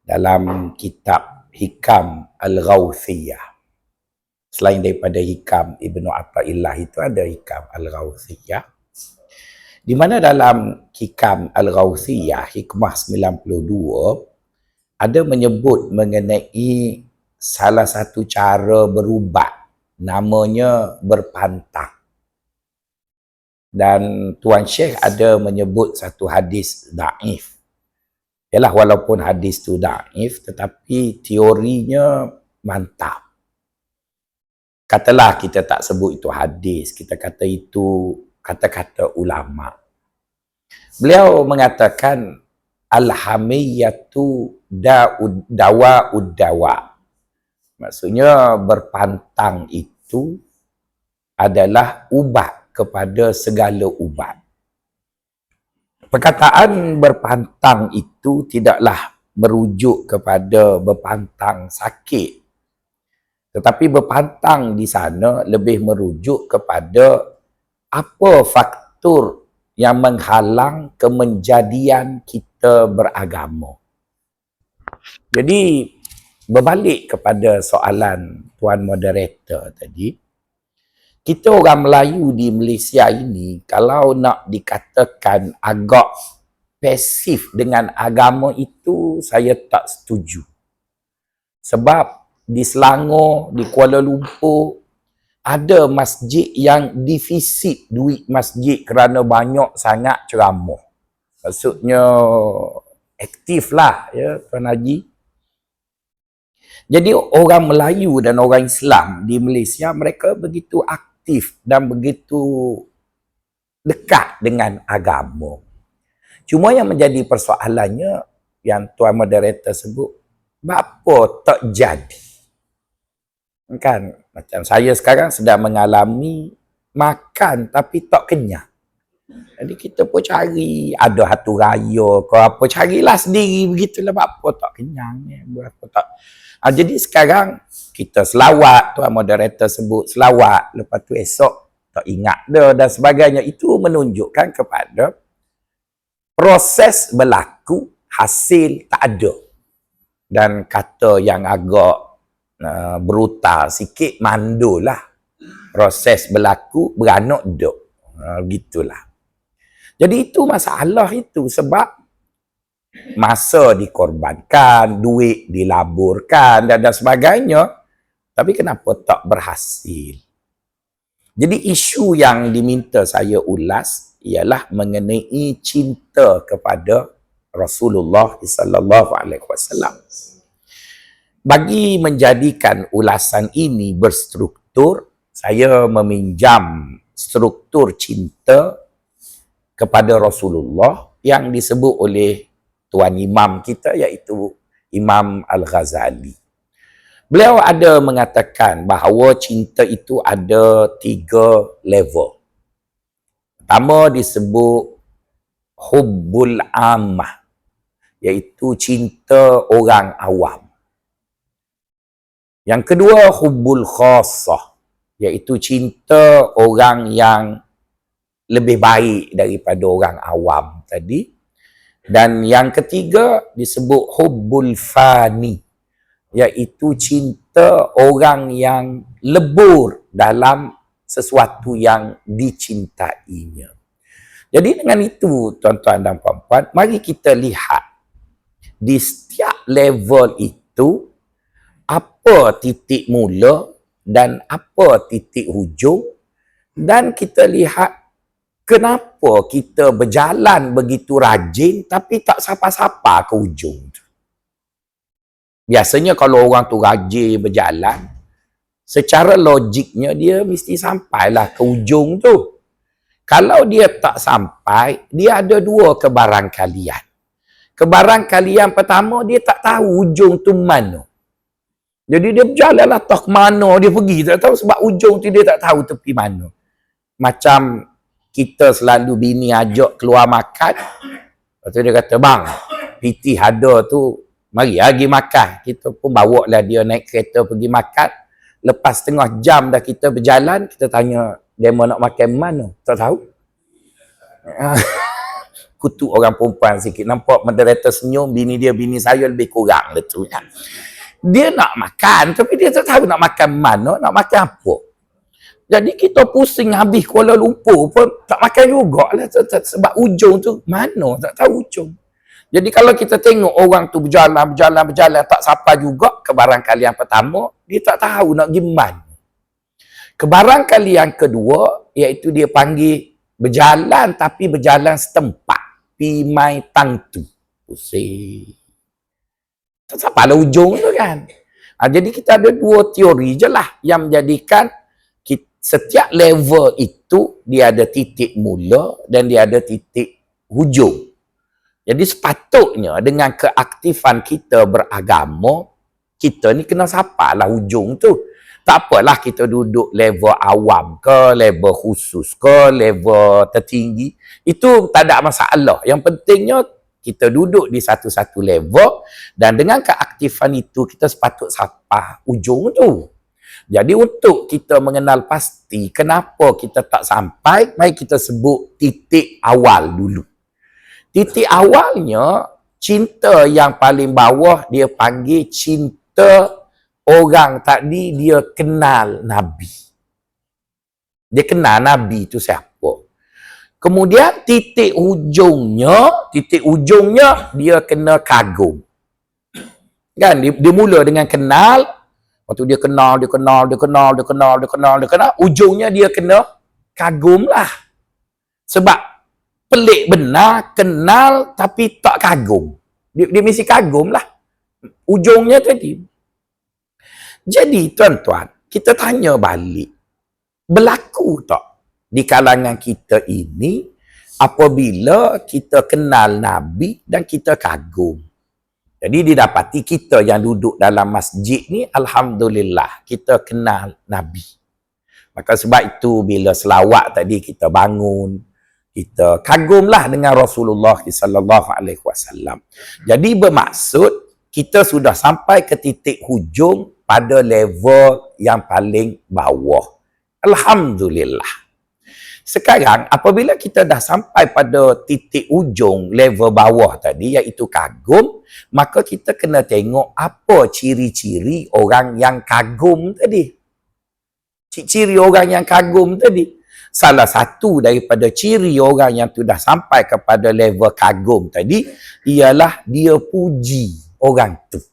dalam kitab Hikam Al-Ghawthiyah. Selain daripada Hikam Ibnu Athaillah itu ada Hikam Al-Ghawthiyah, di mana dalam Hikam Al-Ghawthiyah hikmah 92 ada menyebut mengenai salah satu cara berubat, namanya berpantang. Dan Tuan Syekh ada menyebut satu hadis daif. Yalah, walaupun hadis tu daif tetapi teorinya mantap. Katalah kita tak sebut itu hadis, kita kata itu kata-kata ulama. Beliau mengatakan al-hamiyatu dawa'ud dawa. Maksudnya berpantang itu adalah ubat kepada segala ubat. Perkataan berpantang itu tidaklah merujuk kepada berpantang sakit. Tetapi berpantang di sana lebih merujuk kepada apa faktor yang menghalang kemenjadian kita beragama. Jadi berbalik kepada soalan Tuan Moderator tadi, kita orang Melayu di Malaysia ini kalau nak dikatakan agak pasif dengan agama itu, saya tak setuju. Sebab di Selangor, di Kuala Lumpur, ada masjid yang defisit duit masjid kerana banyak sangat ceramah. Maksudnya aktif lah ya Tuan Haji. Jadi orang Melayu dan orang Islam di Malaysia mereka begitu aktif dan begitu dekat dengan agama. Cuma yang menjadi persoalannya yang Tuan Moderator sebut, apa tak jadi? Kan macam saya sekarang sedang mengalami makan tapi tak kenyang. Jadi kita pun cari ada hatu raya ke apa, carilah sendiri begitulah apa tak kenyang ni, apa tak. Jadi sekarang kita selawat, Tuan Moderator sebut selawat, lepas tu esok tak ingat dah dan sebagainya. Itu menunjukkan kepada proses berlaku, hasil tak ada. Dan kata yang agak brutal sikit, mandul lah. Proses berlaku, beranak duk. Begitulah. Jadi itu masalah itu sebab masa dikorbankan, duit dilaburkan dan sebagainya, tapi kenapa tak berhasil? Jadi isu yang diminta saya ulas ialah mengenai cinta kepada Rasulullah sallallahu alaihi wasallam. Bagi menjadikan ulasan ini berstruktur, saya meminjam struktur cinta kepada Rasulullah yang disebut oleh Tuan Imam kita iaitu Imam Al-Ghazali. Beliau ada mengatakan bahawa cinta itu ada 3 level. Pertama disebut hubbul ammah, iaitu cinta orang awam. Yang kedua hubbul khassah, iaitu cinta orang yang lebih baik daripada orang awam tadi. Dan yang ketiga disebut hubbul fani, iaitu cinta orang yang lebur dalam sesuatu yang dicintainya. Jadi dengan itu tuan-tuan dan puan-puan, mari kita lihat di setiap level itu apa titik mula dan apa titik hujung, dan kita lihat kenapa kita berjalan begitu rajin tapi tak sapa-sapa ke hujung tu. Biasanya kalau orang tu rajin berjalan, secara logiknya dia mesti sampailah ke hujung tu. Kalau dia tak sampai, dia ada 2 kebarangkalian. Kebarangkalian pertama, dia tak tahu hujung tu mana. Jadi dia berjalanlah tak ke mana dia pergi, tak tahu sebab hujung tu dia tak tahu tepi mana. Macam kita selalu bini ajak keluar makan, lepas tu dia kata, bang, PT ada tu, mari pergi makan. Kita pun bawa lah dia naik kereta pergi makan. Lepas setengah jam dah kita berjalan, kita tanya, dia mau nak makan mana? Tak tahu. Kutuk orang perempuan sikit. Nampak moderator senyum, bini saya lebih kurang tu. Dia nak makan, tapi dia tak tahu nak makan mana, nak makan apa. Jadi kita pusing habis Kuala Lumpur pun tak makan jugalah sebab ujung tu mana, tak tahu ujung. Jadi kalau kita tengok orang tu berjalan tak sampai juga ke barangkali yang pertama, dia tak tahu nak pergi mana. Ke barangkali yang kedua, iaitu dia panggil berjalan tapi berjalan setempat, pi mai tang tu. Pusing. Tak sampai lah ujung tu kan. Jadi kita ada 2 teori je lah yang menjadikan setiap level itu dia ada titik mula dan dia ada titik hujung. Jadi sepatutnya dengan keaktifan kita beragama, kita ni kena sapalah hujung tu. Tak apalah kita duduk level awam ke, level khusus ke, level tertinggi. Itu tak ada masalah. Yang pentingnya kita duduk di satu-satu level dan dengan keaktifan itu kita sepatut sapa ujung tu. Jadi untuk kita mengenal pasti kenapa kita tak sampai, mari kita sebut titik awal dulu. Titik awalnya, cinta yang paling bawah dia panggil cinta orang tadi dia kenal Nabi. Dia kenal Nabi itu siapa. Kemudian titik ujungnya dia kena kagum. Kan dia mula dengan kenal. Lepas tu dia kenal, ujungnya dia kena kagum lah. Sebab pelik benar, kenal tapi tak kagum. Dia mesti kagum lah. Ujungnya tadi. Jadi tuan-tuan, kita tanya balik. Berlaku tak di kalangan kita ini apabila kita kenal Nabi dan kita kagum? Jadi didapati kita yang duduk dalam masjid ni, alhamdulillah, kita kenal Nabi. Maka sebab itu bila selawat tadi kita bangun, kita kagumlah dengan Rasulullah sallallahu alaihi wasallam. Jadi bermaksud kita sudah sampai ke titik hujung pada level yang paling bawah. Alhamdulillah. Sekarang apabila kita dah sampai pada titik ujung level bawah tadi iaitu kagum, maka kita kena tengok apa ciri-ciri orang yang kagum tadi. Ciri orang yang kagum tadi. Salah satu daripada ciri orang yang sudah sampai kepada level kagum tadi ialah dia puji orang tu.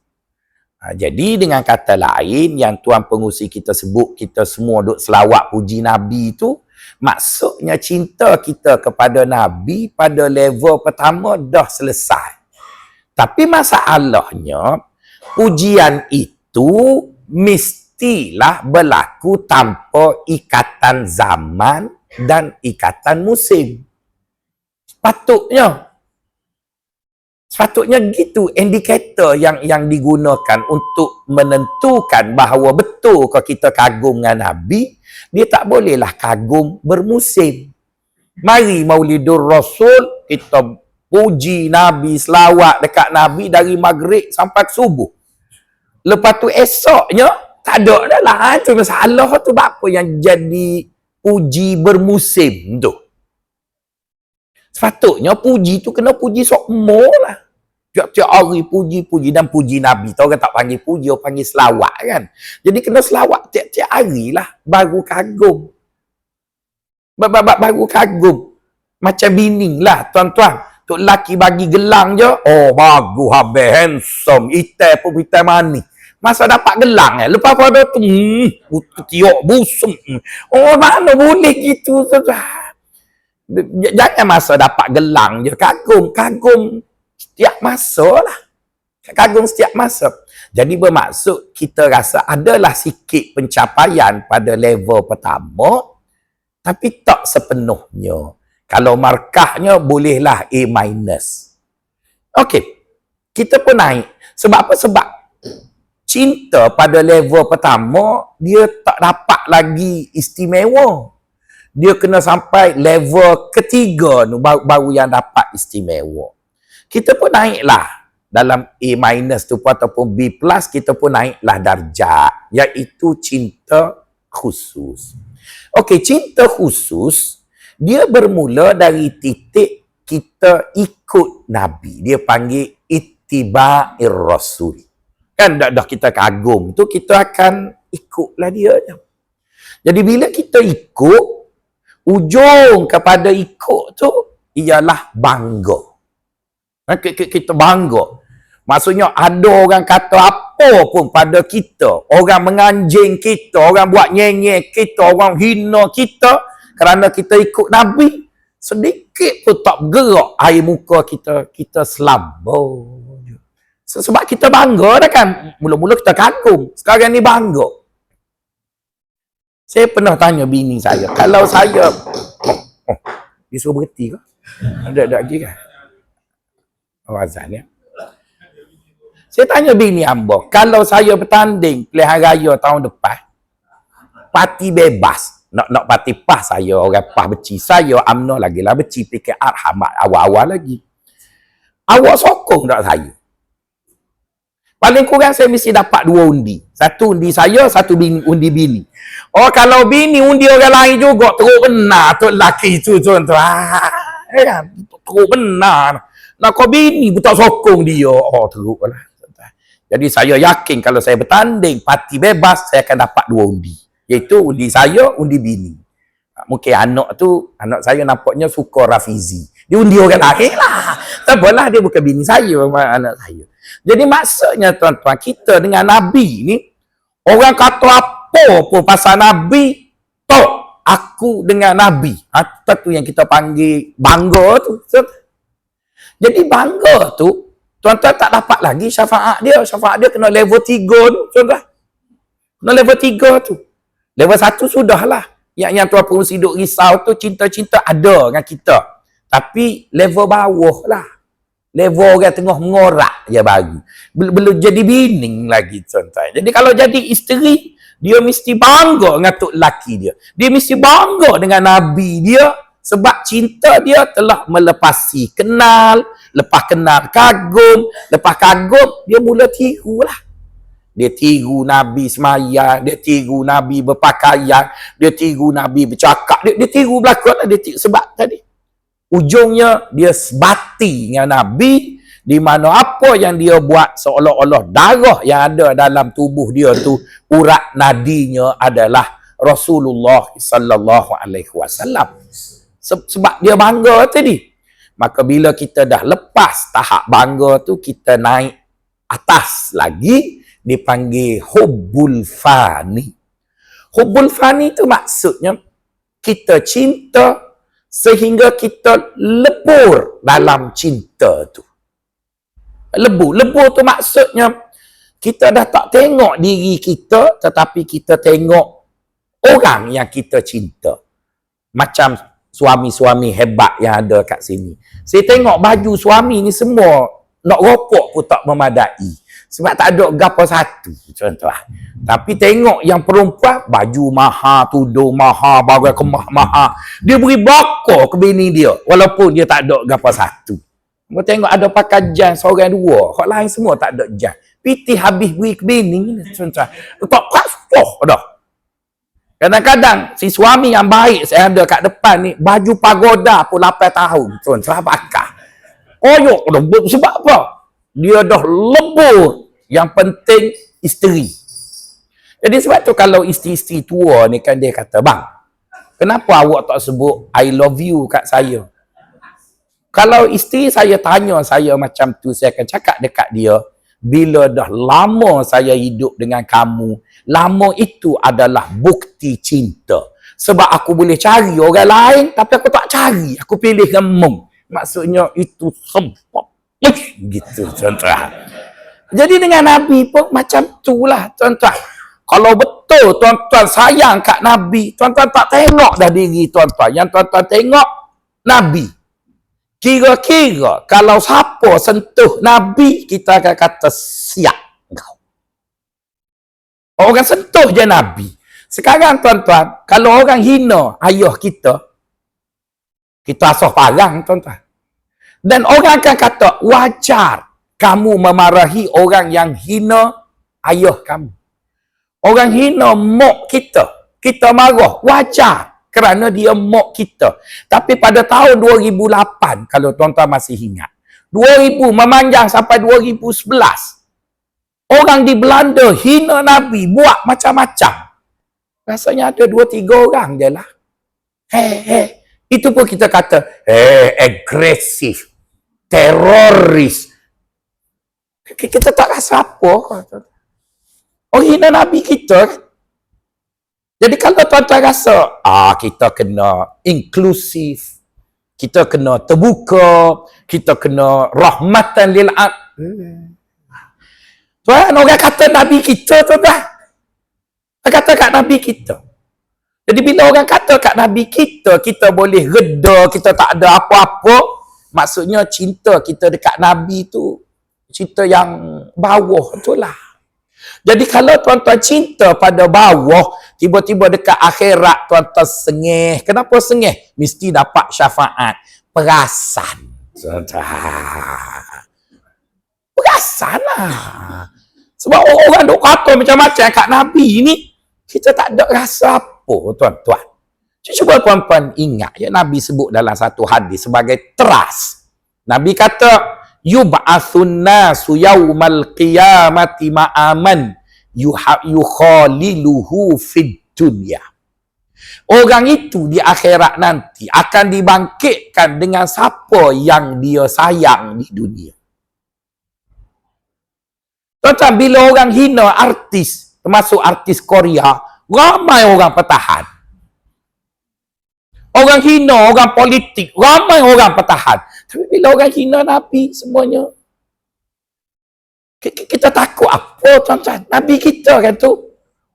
Jadi dengan kata lain yang Tuan Pengurusi kita sebut, kita semua duk selawat puji Nabi tu, maksudnya cinta kita kepada Nabi pada level pertama dah selesai. Tapi masalahnya, pujian itu mestilah berlaku tanpa ikatan zaman dan ikatan musim. Sepatutnya gitu indikator yang digunakan untuk menentukan bahawa betul kalau kita kagum dengan Nabi, dia tak bolehlah kagum bermusim. Mari Maulidur Rasul, kita puji Nabi, selawat dekat Nabi dari maghrib sampai subuh. Lepas tu esoknya, tak ada dah lah. Itu masalah tu apa yang jadi puji bermusim tu. Sepatutnya puji tu kena puji semua lah. Tiap-tiap hari puji-puji dan puji Nabi. Orang tak panggil puji, orang panggil selawat kan. Jadi kena selawat tiap-tiap hari lah. Baru kagum. Baru kagum. Macam bini lah tuan-tuan. Tok lelaki bagi gelang je. Oh bagus habis handsome. Itai pun itai manis. Masa dapat gelang lepas pada tu. Tiok busung. Oh mana boleh gitu. Jangan masa dapat gelang je. Kagum setiap masa lah. Kagum setiap masa. Jadi bermaksud kita rasa adalah sikit pencapaian pada level pertama. Tapi tak sepenuhnya. Kalau markahnya bolehlah A-. Okey. Kita pun naik. Sebab apa? Sebab cinta pada level pertama dia tak dapat lagi istimewa. Dia kena sampai level ketiga tu baru yang dapat istimewa. Kita pun naiklah dalam A- tu ataupun B+, kita pun naiklah darjat, iaitu cinta khusus. Okey, cinta khusus dia bermula dari titik kita ikut Nabi. Dia panggil ittiba'ir rasul. Kan dah kita kagum tu, kita akan ikutlah dia. Jadi bila kita ikut, ujung kepada ikut tu ialah bangga. Kita bangga. Maksudnya ada orang kata apa pun pada kita. Orang menganjing kita, orang buat nyenyek kita, orang hina kita kerana kita ikut Nabi. Sedikit pun tak bergerak air muka kita selambau. Sebab kita bangga dah kan. Mula-mula kita kagum. Sekarang ni bangga. Saya pernah tanya bini saya. Kalau saya... dia suruh berhenti ke? Ada lagi kan? Azan ya. Saya tanya bini hamba, kalau saya bertanding pilihan raya tahun depan, parti bebas, nak parti PAS saya, orang PAS beci saya, UMNO lagi lah beci, PKR Hamad awal-awal lagi. Awak sokong tak saya? Paling kurang saya mesti dapat 2 undi. Satu undi saya, satu undi bini. Oh kalau bini undi orang lain juga, teruk benar tu lelaki tu tuan-tuan. Teruk benar. Nak kau bini pun tak sokong dia. Oh teruk lah. Jadi saya yakin kalau saya bertanding parti bebas, saya akan dapat 2 undi. Iaitu undi saya, undi bini. Mungkin anak saya nampaknya suka Rafizi. Dia undi orang lain lah. Tak apalah, dia bukan bini saya, anak saya. Jadi maksudnya tuan-tuan, kita dengan Nabi ni, orang kata apa pun pasal Nabi, tok aku dengan Nabi. Itu yang kita panggil bangga tu. Jadi bangga tu, Tuan-tuan tak dapat lagi syafaat dia. Syafaat dia kena level 3 tu, tuan-tuan. Kena level 3 tu. Level 1 sudahlah. Yang Tuan Pengerusi duk risau tu, cinta-cinta ada dengan kita. Tapi level bawah lah. Level orang tengah mengorak je baru. Belum jadi bini lagi, tuan-tuan. Jadi kalau jadi isteri, dia mesti bangga dengan tok lelaki dia. Dia mesti bangga dengan Nabi dia. Sebab cinta dia telah melepasi kenal. Lepas kenal kagum. Lepas kagum, dia mula tiru lah. Dia tiru Nabi semaya, dia tiru Nabi berpakaian, dia tiru Nabi bercakap, dia tiru belakang lah, dia tiru, sebab tadi ujungnya dia sebati dengan Nabi, di mana apa yang dia buat seolah-olah darah yang ada dalam tubuh dia tu, urat nadinya adalah Rasulullah sallallahu alaihi wasallam. Sebab dia bangga tadi. Maka bila kita dah lepas tahap bangga tu, kita naik atas lagi, dipanggil hubbul fani. Hubbul fani tu maksudnya kita cinta sehingga kita lebur dalam cinta tu. Lebur tu maksudnya kita dah tak tengok diri kita, tetapi kita tengok orang yang kita cinta. Macam suami-suami hebat yang ada kat sini. Saya tengok baju suami ni semua nak ropok pun tak memadai. Sebab tak ada gapo satu, contoh. Tapi tengok yang perempuan, baju mahal, tudung mahal, barang kemah mahal. Dia beri bakar ke bini dia, walaupun dia tak ada gapo satu. Mereka tengok ada pakai jan seorang dua, hak lain semua tak ada jan. Piti habis beri ke bini, contoh. Tak pastoh dah. Kadang-kadang si suami yang baik saya ada kat depan ni, baju pagoda pun 8 tahun, contoh pakai. Koyok dah, sebab apa? Dia dah lebur. Yang penting isteri. Jadi sebab tu kalau isteri-isteri tua ni kan dia kata, bang, kenapa awak tak sebut I love you kat saya? Kalau isteri saya tanya saya macam tu, saya akan cakap dekat dia, bila dah lama saya hidup dengan kamu, lama itu adalah bukti cinta. Sebab aku boleh cari orang lain, tapi aku tak cari. Aku pilih kamu. Maksudnya itu sebab. Gitu, contoh. Jadi dengan Nabi pun macam itulah, contoh. Kalau betul tuan-tuan sayang kat Nabi, tuan-tuan tak tengok dah diri tuan-tuan. Yang tuan-tuan tengok Nabi. Kira-kira kalau siapa sentuh Nabi, kita akan kata siap kau. Orang sentuh je Nabi. Sekarang tuan-tuan, kalau orang hina ayah kita asah parang, tuan-tuan. Dan orang akan kata, wajar kamu memarahi orang yang hina ayah kamu. Orang hina mak kita. Kita marah, wajar. Kerana dia mak kita. Tapi pada tahun 2008, kalau tuan-tuan masih ingat, 2000 memanjang sampai 2011, orang di Belanda hina Nabi, buat macam-macam. Rasanya ada 2-3 orang je lah. Itu pun kita kata, agresif. Teroris. Kita tak rasa apa. Oh, hina Nabi kita. Jadi kalau tuan-tuan rasa, kita kena inklusif, kita kena terbuka, kita kena rahmatan lil alamin. Tuan, orang kata Nabi kita, tuan-tuan. Orang kata kat Nabi kita. Jadi bila orang kata kat Nabi kita, kita boleh reda, kita tak ada apa-apa. Maksudnya cinta kita dekat Nabi tu cinta yang bawah tu lah. Jadi kalau tuan-tuan cinta pada bawah, tiba-tiba dekat akhirat tuan-tuan sengih. Kenapa sengih? Mesti dapat syafaat. Perasan. Perasan lah. Sebab orang duk kata macam-macam kat Nabi ni, kita tak ada rasa apa, tuan-tuan. Cuba tuan-tuan ingat, ya, Nabi sebut dalam satu hadis sebagai trust. Nabi kata, yub'atsun nasu yaumal qiyamati ma'aman yukhaliluhu fid dunya. Orang itu di akhirat nanti akan dibangkitkan dengan siapa yang dia sayang di dunia. Tuan-tuan, bila orang hina artis, termasuk artis Korea, ramai orang pertahan. Orang hina, orang politik, ramai orang pertahan. Tapi bila orang hina Nabi, semuanya Kita takut apa tuan-tuan? Nabi kita kan tu.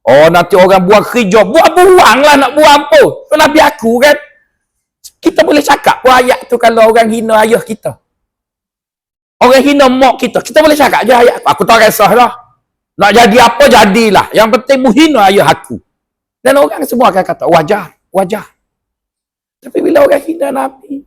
Oh, nanti orang buang kerja. Buang lah nak buang apa. Tu Nabi aku kan. Kita boleh cakap pun ayat tu kalau orang hina ayah kita. Orang hina mak kita. Kita boleh cakap je ayat aku. Aku tak kisah lah. Nak jadi apa, jadilah. Yang penting mu hina ayah aku. Dan orang semua akan kata, wajar. Tapi bila orang hina Nabi.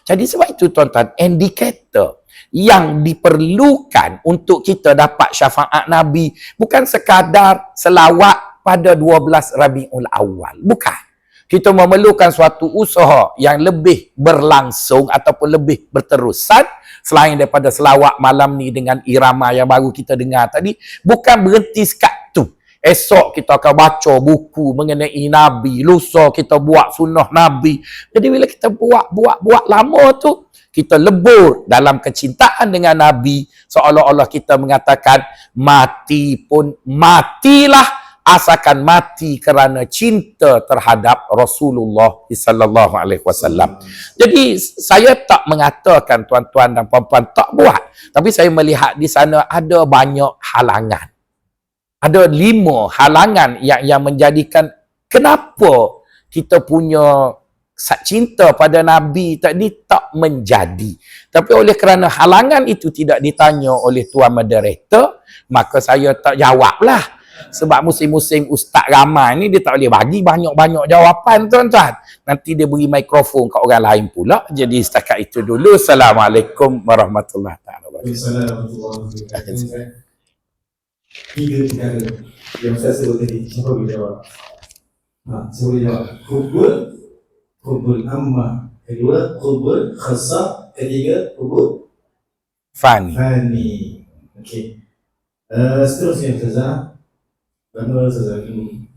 Jadi sebab itu tuan-tuan, indikator yang diperlukan untuk kita dapat syafaat Nabi bukan sekadar selawat pada 12 Rabiul Awal. Bukan. Kita memerlukan suatu usaha yang lebih berlangsung ataupun lebih berterusan selain daripada selawat malam ni dengan irama yang baru kita dengar tadi. Bukan berhenti sekat tu. Esok kita akan baca buku mengenai Nabi. Lusa kita buat sunnah Nabi. Jadi bila kita buat lama tu, kita lebur dalam kecintaan dengan Nabi. Seolah-olah kita mengatakan, mati pun matilah. Asalkan mati kerana cinta terhadap Rasulullah sallallahu alaihi wasallam. Jadi saya tak mengatakan tuan-tuan dan puan-puan tak buat. Tapi saya melihat di sana ada banyak halangan. Ada 5 halangan yang menjadikan kenapa kita punya cinta pada Nabi tadi tak menjadi. Tapi oleh kerana halangan itu tidak ditanya oleh Tuan Moderator, maka saya tak jawablah. Sebab musim-musim Ustaz ramai ni dia tak boleh bagi banyak-banyak jawapan tuan-tuan. Nanti dia beri mikrofon kat orang lain pula. Jadi setakat itu dulu. Assalamualaikum warahmatullahi wabarakatuh. Assalamualaikum warahmatullahi wabarakatuh. 3 perkara yang saya sebut tadi, siapa boleh jawab? Siapa boleh jawab? Hubul amma. Kedua, hubul khasa. Ketiga, hubul Fani. Okey. Seterusnya Ustazah. Bagaimana Ustazah ini?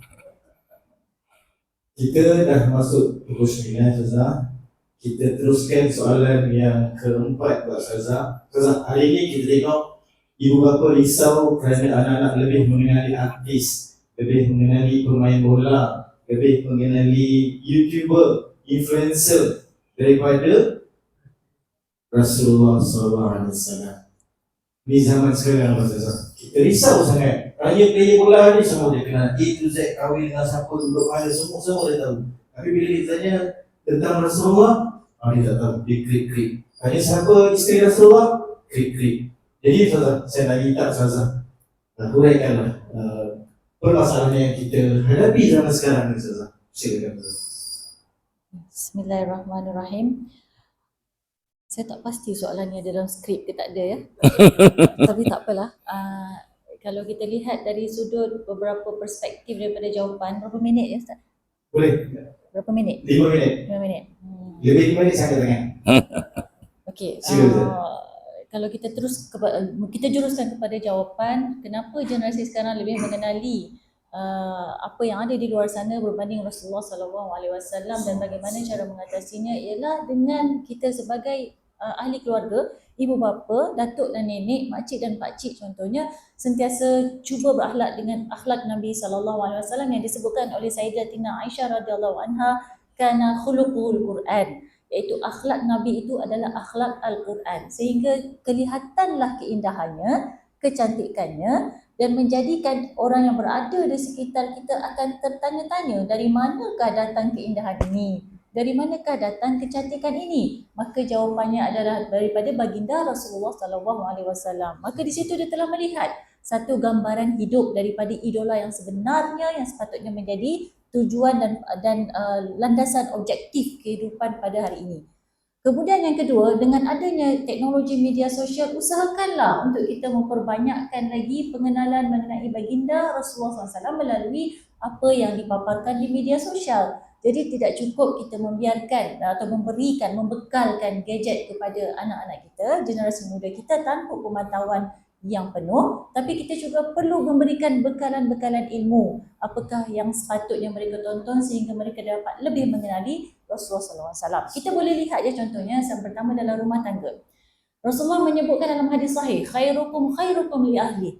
Kita dah masuk pukul 9 Ustazah. Kita teruskan soalan yang keempat buat Ustazah. Ustazah, hari ini kita tengok ibu bapa risau kerana anak-anak lebih mengenali artis, lebih mengenali pemain bola, lebih mengenali YouTuber, influencer daripada Rasulullah SAW. Ini zaman sekarang Ustazah. Kita risau sangat. Player bola ni semua dia kenal. A to Z, kahwin dengan siapa, duduk mana, semua dia tahu. Tapi bila kita tanya tentang Rasulullah, dia tak tahu. Dia klik. Tanya siapa isteri Rasulullah, klik. Jadi Ustazah, saya nak minta Ustazah huraikanlah permasalahan yang kita hadapi zaman sekarang ni Ustazah. Silakan Ustazah. Bismillahirrahmanirrahim. Saya tak pasti soalannya ada dalam skrip ke tak ada ya. Tapi tak apalah. Kalau kita lihat dari sudut beberapa perspektif daripada jawapan, berapa minit ya Ustaz? Boleh. Berapa minit? 5 minit. 5 minit. Lebih 5 minit saya tanya. Okey. Kalau kita kita juruskan kepada jawapan, kenapa generasi sekarang lebih mengenali apa yang ada di luar sana berbanding Rasulullah SAW dan bagaimana cara mengatasinya ialah dengan kita sebagai ahli keluarga, ibu bapa, datuk dan nenek, makcik dan pakcik contohnya sentiasa cuba berakhlak dengan akhlak Nabi SAW yang disebutkan oleh Sayyidatina Aisyah radhiyallahu anha, kana khuluquhul Quran, iaitu akhlak Nabi itu adalah akhlak Al-Quran, sehingga kelihatanlah keindahannya, kecantikannya, dan menjadikan orang yang berada di sekitar kita akan tertanya-tanya dari manakah datang keindahan ini, dari manakah datang kecantikan ini. Maka jawapannya adalah daripada baginda Rasulullah SAW. Maka di situ dia telah melihat satu gambaran hidup daripada idola yang sebenarnya yang sepatutnya menjadi tujuan dan landasan objektif kehidupan pada hari ini. Kemudian yang kedua, dengan adanya teknologi media sosial, usahakanlah untuk kita memperbanyakkan lagi pengenalan mengenai baginda Rasulullah SAW melalui apa yang dipaparkan di media sosial. Jadi tidak cukup kita membiarkan atau membekalkan gadget kepada anak-anak kita, generasi muda kita tanpa pemantauan yang penuh, tapi kita juga perlu memberikan bekalan-bekalan ilmu apakah yang sepatutnya mereka tonton sehingga mereka dapat lebih mengenali Rasulullah SAW. Kita boleh lihat je contohnya yang pertama dalam rumah tangga. Rasulullah menyebutkan dalam hadis sahih, khairukum li ahli.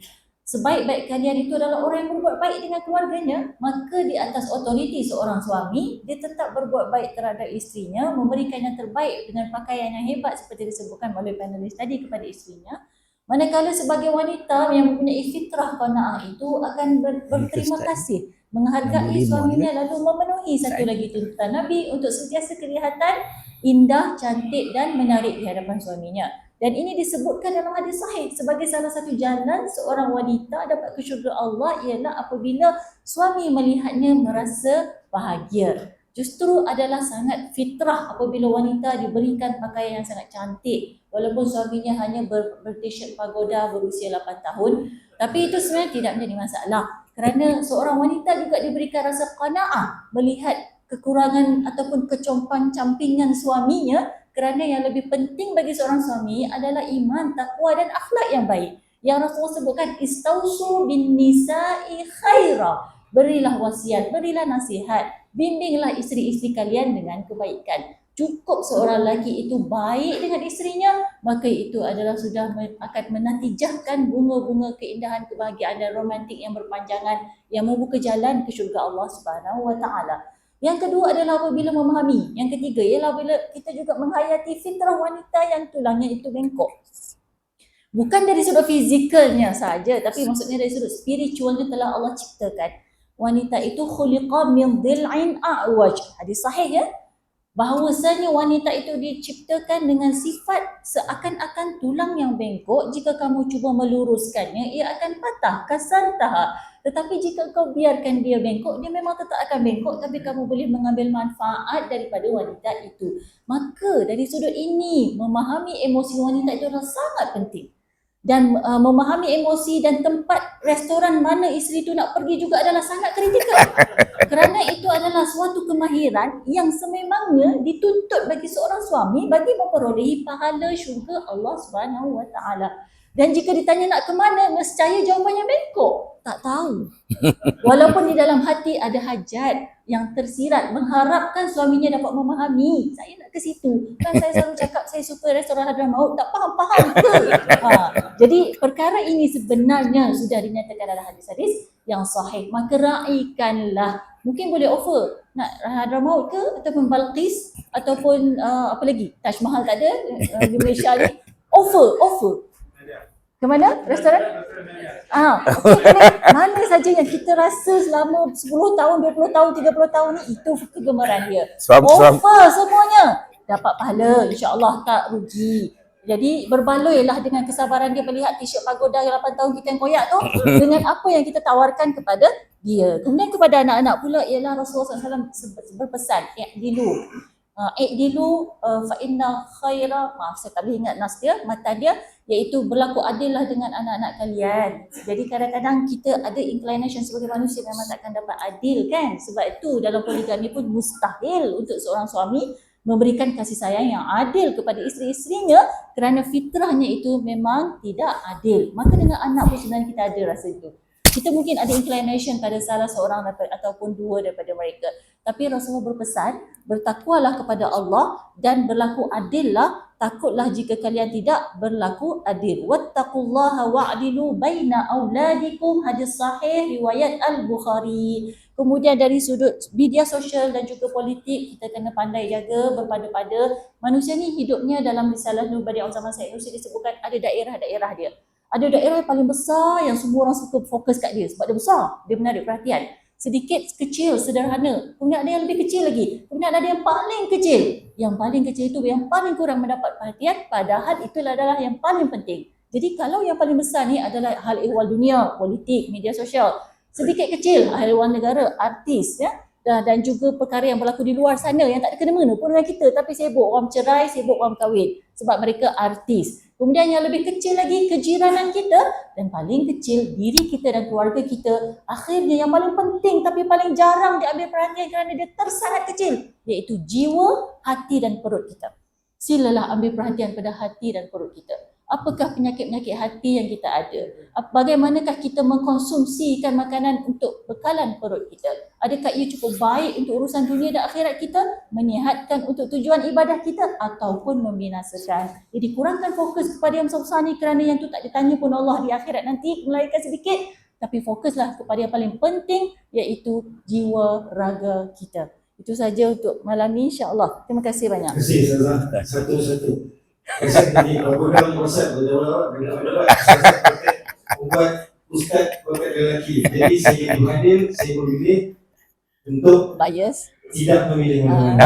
sebaik-baik kalian itu adalah orang yang berbuat baik dengan keluarganya, maka di atas otoriti seorang suami, dia tetap berbuat baik terhadap isterinya, memberikan yang terbaik dengan pakaian yang hebat seperti disebutkan oleh panelis tadi kepada isterinya. Manakala sebagai wanita yang mempunyai fitrah qanaah itu akan berterima kasih, menghargai suaminya, lalu memenuhi satu lagi tuntutan Nabi untuk sentiasa kelihatan indah, cantik dan menarik di hadapan suaminya. Dan ini disebutkan dalam hadis sahih sebagai salah satu jalan seorang wanita dapat ke syurga Allah ialah apabila suami melihatnya merasa bahagia. Justru adalah sangat fitrah apabila wanita diberikan pakaian yang sangat cantik walaupun suaminya hanya ber-t-shirt pagoda berusia 8 tahun, tapi itu sebenarnya tidak menjadi masalah kerana seorang wanita juga diberikan rasa qanaah melihat kekurangan ataupun kecompan-campingan suaminya, kerana yang lebih penting bagi seorang suami adalah iman, takwa dan akhlak yang baik. Yang Rasulullah sebutkan istausu bin nisa'i khaira. Berilah wasiat, berilah nasihat, bimbinglah isteri-isteri kalian dengan kebaikan. Cukup seorang lelaki itu baik dengan isterinya, maka itu adalah sudah akan menatijahkan bunga-bunga keindahan, kebahagiaan dan romantik yang berpanjangan yang membuka jalan ke syurga Allah Subhanahu wa taala. Yang kedua adalah apabila memahami. Yang ketiga ialah bila kita juga menghayati fitrah wanita yang tulangnya itu bengkok. Bukan dari sudut fizikalnya saja, tapi maksudnya dari sudut spiritualnya telah Allah ciptakan. Wanita itu khuliqa min dhil'in a'waj. Hadis sahih ya. Bahawasanya wanita itu diciptakan dengan sifat seakan-akan tulang yang bengkok. Jika kamu cuba meluruskannya, ia akan patah, kasar tahap. Tetapi jika kau biarkan dia bengkok, dia memang tetap akan bengkok, tapi kamu boleh mengambil manfaat daripada wanita itu. Maka dari sudut ini, memahami emosi wanita itu adalah sangat penting. Dan memahami emosi dan tempat restoran mana isteri itu nak pergi juga adalah sangat kritikal. Kerana itu adalah suatu kemahiran yang sememangnya dituntut bagi seorang suami bagi memperolehi pahala syurga Allah Subhanahu wa taala. Dan jika ditanya nak ke mana, nescaya jawapannya bengkok. Tak tahu. Walaupun di dalam hati ada hajat yang tersirat, mengharapkan suaminya dapat memahami. Saya nak ke situ. Kan saya selalu cakap saya suka restoran Hadramaut. Tak faham-faham ke? Jadi perkara ini sebenarnya sudah dinyatakan dalam hadis-hadis yang sahih. Maka raikanlah. Mungkin boleh offer. Nak Hadramaut ke? Ataupun Balqis? Ataupun apa lagi? Taj Mahal tak ada di Malaysia ni. Offer. Ke mana? Restoran? Mana saja yang kita rasa selama 10 tahun, 20 tahun, 30 tahun ni, itu kegemaran dia. Offer semuanya. Dapat pahala, insya-Allah tak rugi. Jadi berbaloilah dengan kesabaran dia melihat t-shirt pagoda yang 8 tahun kita yang koyak tu dengan apa yang kita tawarkan kepada dia. Kemudian kepada anak-anak pula ialah Rasulullah SAW berpesan, i'dilu fa inna khaira, saya tak boleh ingat nas dia, matan dia, iaitu berlaku adillah dengan anak-anak kalian. Jadi kadang-kadang kita ada inclination sebagai manusia memang takkan dapat adil kan. Sebab itu dalam poligami pun mustahil untuk seorang suami memberikan kasih sayang yang adil kepada isteri-isterinya kerana fitrahnya itu memang tidak adil. Maka dengan anak pun sebenarnya kita ada rasa itu. Kita mungkin ada inclination pada salah seorang ataupun dua daripada mereka. Tapi Rasulullah berpesan, bertakwalah kepada Allah dan berlaku adillah. Takutlah jika kalian tidak berlaku adil. Wattaqullaha wa'dilu baina auladikum. Hadis sahih riwayat Al-Bukhari. Kemudian dari sudut media sosial dan juga politik, kita kena pandai jaga, berpada-pada. Manusia ni hidupnya dalam risalah Nur Bani Zaman Said Nursi disebutkan ada daerah-daerah dia. Ada daerah yang paling besar yang semua orang suka fokus kat dia sebab dia besar, dia menarik perhatian. Sedikit kecil, sederhana. Kemudian ada yang lebih kecil lagi. Kemudian ada yang paling kecil. Yang paling kecil itu yang paling kurang mendapat perhatian, padahal itulah adalah yang paling penting. Jadi kalau yang paling besar ni adalah hal ehwal dunia, politik, media sosial. Sedikit kecil, hal ehwal negara, artis ya. Dan juga perkara yang berlaku di luar sana yang tak ada kena-mengena pun dengan kita, tapi sibuk orang cerai, sibuk orang kahwin sebab mereka artis. Kemudian yang lebih kecil lagi kejiranan kita, dan paling kecil diri kita dan keluarga kita. Akhirnya yang paling penting tapi paling jarang diambil perhatian kerana dia tersangat kecil, iaitu jiwa, hati dan perut kita. Silalah ambil perhatian pada hati dan perut kita. Apakah penyakit-penyakit hati yang kita ada? Bagaimanakah kita mengkonsumsikan makanan untuk bekalan perut kita? Adakah ia cukup baik untuk urusan dunia dan akhirat kita, menyihatkan untuk tujuan ibadah kita, ataupun membinasakan. Jadi kurangkan fokus kepada yang besar ni, kerana yang tu tak ditanya pun Allah di akhirat nanti, melahirkan sedikit. Tapi fokuslah kepada yang paling penting, iaitu jiwa raga kita. Itu saja untuk malam ni, insya-Allah. Terima kasih banyak. Terima kasih Ustazah. Satu-satu. Saya tadi program Ustaz berdebat buat Ustaz buat lelaki. Jadi saya berhadir, saya memilih untuk Bias. tidak memilih mana-mana.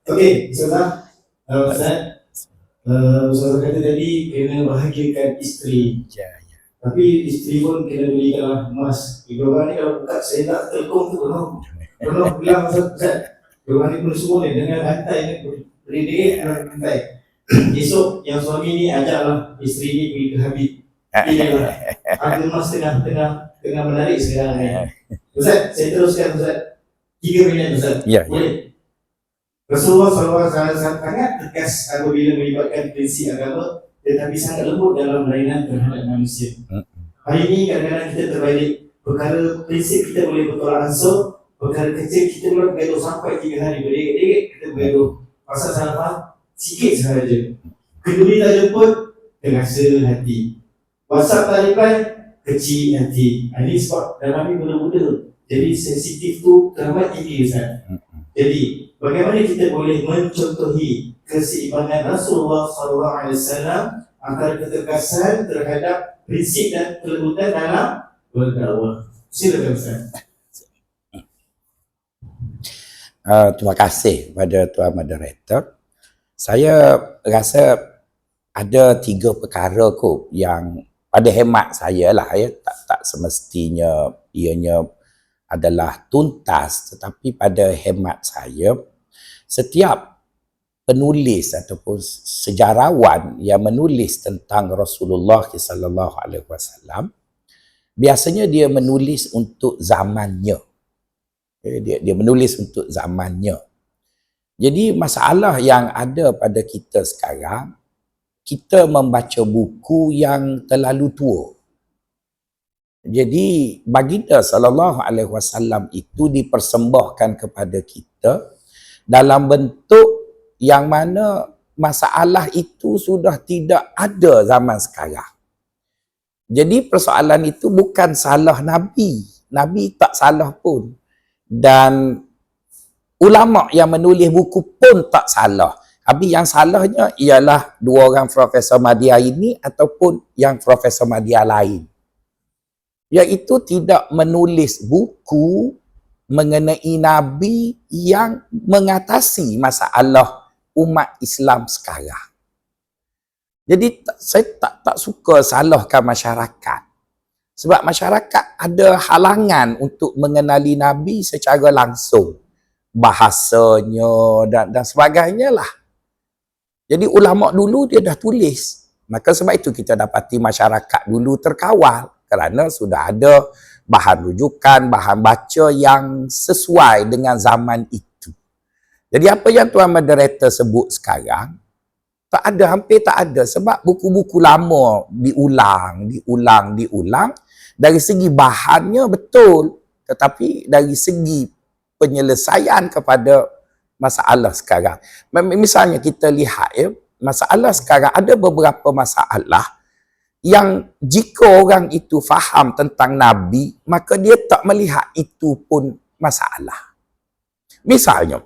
Okey, Ustazah. Ustaz, Ustazah kata tadi kena bahagiakan isteri. Tapi isteri pun kena belikan emas. Diorang ni kalau buka saya tak telkom tu penuh bilang Ustaz. Diorang ni pun semua ni dengan rantai ni beri dia rantai. Esok yang suami ni ajaklah isteri ni pergi ke Habib. Inilah ada emas tengah menarik sekarang ni. Ustaz, saya teruskan Ustaz. 3 minit Ustaz. Boleh? Rasulullah SAW sangat tegas apabila melibatkan prinsip agama, tetapi sangat lembut dalam layanan terhadap manusia. Hari ini kadang-kadang kita terbalik. Perkara prinsip kita boleh bertolak ansur, perkara kecil kita boleh bergaduh sampai 3 hari berdegit-degit kita bergaduh. Pasal salah faham sikit sahaja. Keduri tak jemput, terasa hati. WhatsApp tak reply, kecil hati. Ini sebab dalam ni muda-muda. Jadi sensitif tu teramat tinggi Ustaz. Jadi bagaimana kita boleh mencontohi keseimbangan Rasulullah SAW antara ketegasan terhadap prinsip dan kelembutan dalam berdakwah. Silakan Ustaz. Terima kasih kepada Tuan Moderator. Saya rasa ada 3 perkara kot yang pada hemat saya lah ya, tak semestinya ianya adalah tuntas, tetapi pada hemat saya setiap penulis ataupun sejarawan yang menulis tentang Rasulullah sallallahu alaihi wasallam biasanya dia menulis untuk zamannya. Dia menulis untuk zamannya. Jadi masalah yang ada pada kita sekarang, kita membaca buku yang terlalu tua. Jadi baginda sallallahu alaihi wasallam itu dipersembahkan kepada kita dalam bentuk yang mana masalah itu sudah tidak ada zaman sekarang. Jadi persoalan itu bukan salah Nabi. Nabi tak salah pun. Dan ulama yang menulis buku pun tak salah. Habis yang salahnya ialah 2 orang Profesor Madya ini ataupun yang Profesor Madya lain. Iaitu tidak menulis buku mengenai Nabi yang mengatasi masalah umat Islam sekarang. Jadi saya tak suka salahkan masyarakat. Sebab masyarakat ada halangan untuk mengenali Nabi secara langsung. Bahasanya dan sebagainya lah. Jadi ulama dulu dia dah tulis. Maka sebab itu kita dapati masyarakat dulu terkawal. Kerana sudah ada bahan rujukan, bahan baca yang sesuai dengan zaman itu. Jadi apa yang Tuan Moderator sebut sekarang, tak ada, hampir tak ada. Sebab buku-buku lama diulang. Dari segi bahannya betul. Tetapi dari segi penyelesaian kepada masalah sekarang. Misalnya kita lihat ya, masalah sekarang ada beberapa masalah yang jika orang itu faham tentang Nabi, maka dia tak melihat itu pun masalah. Misalnya,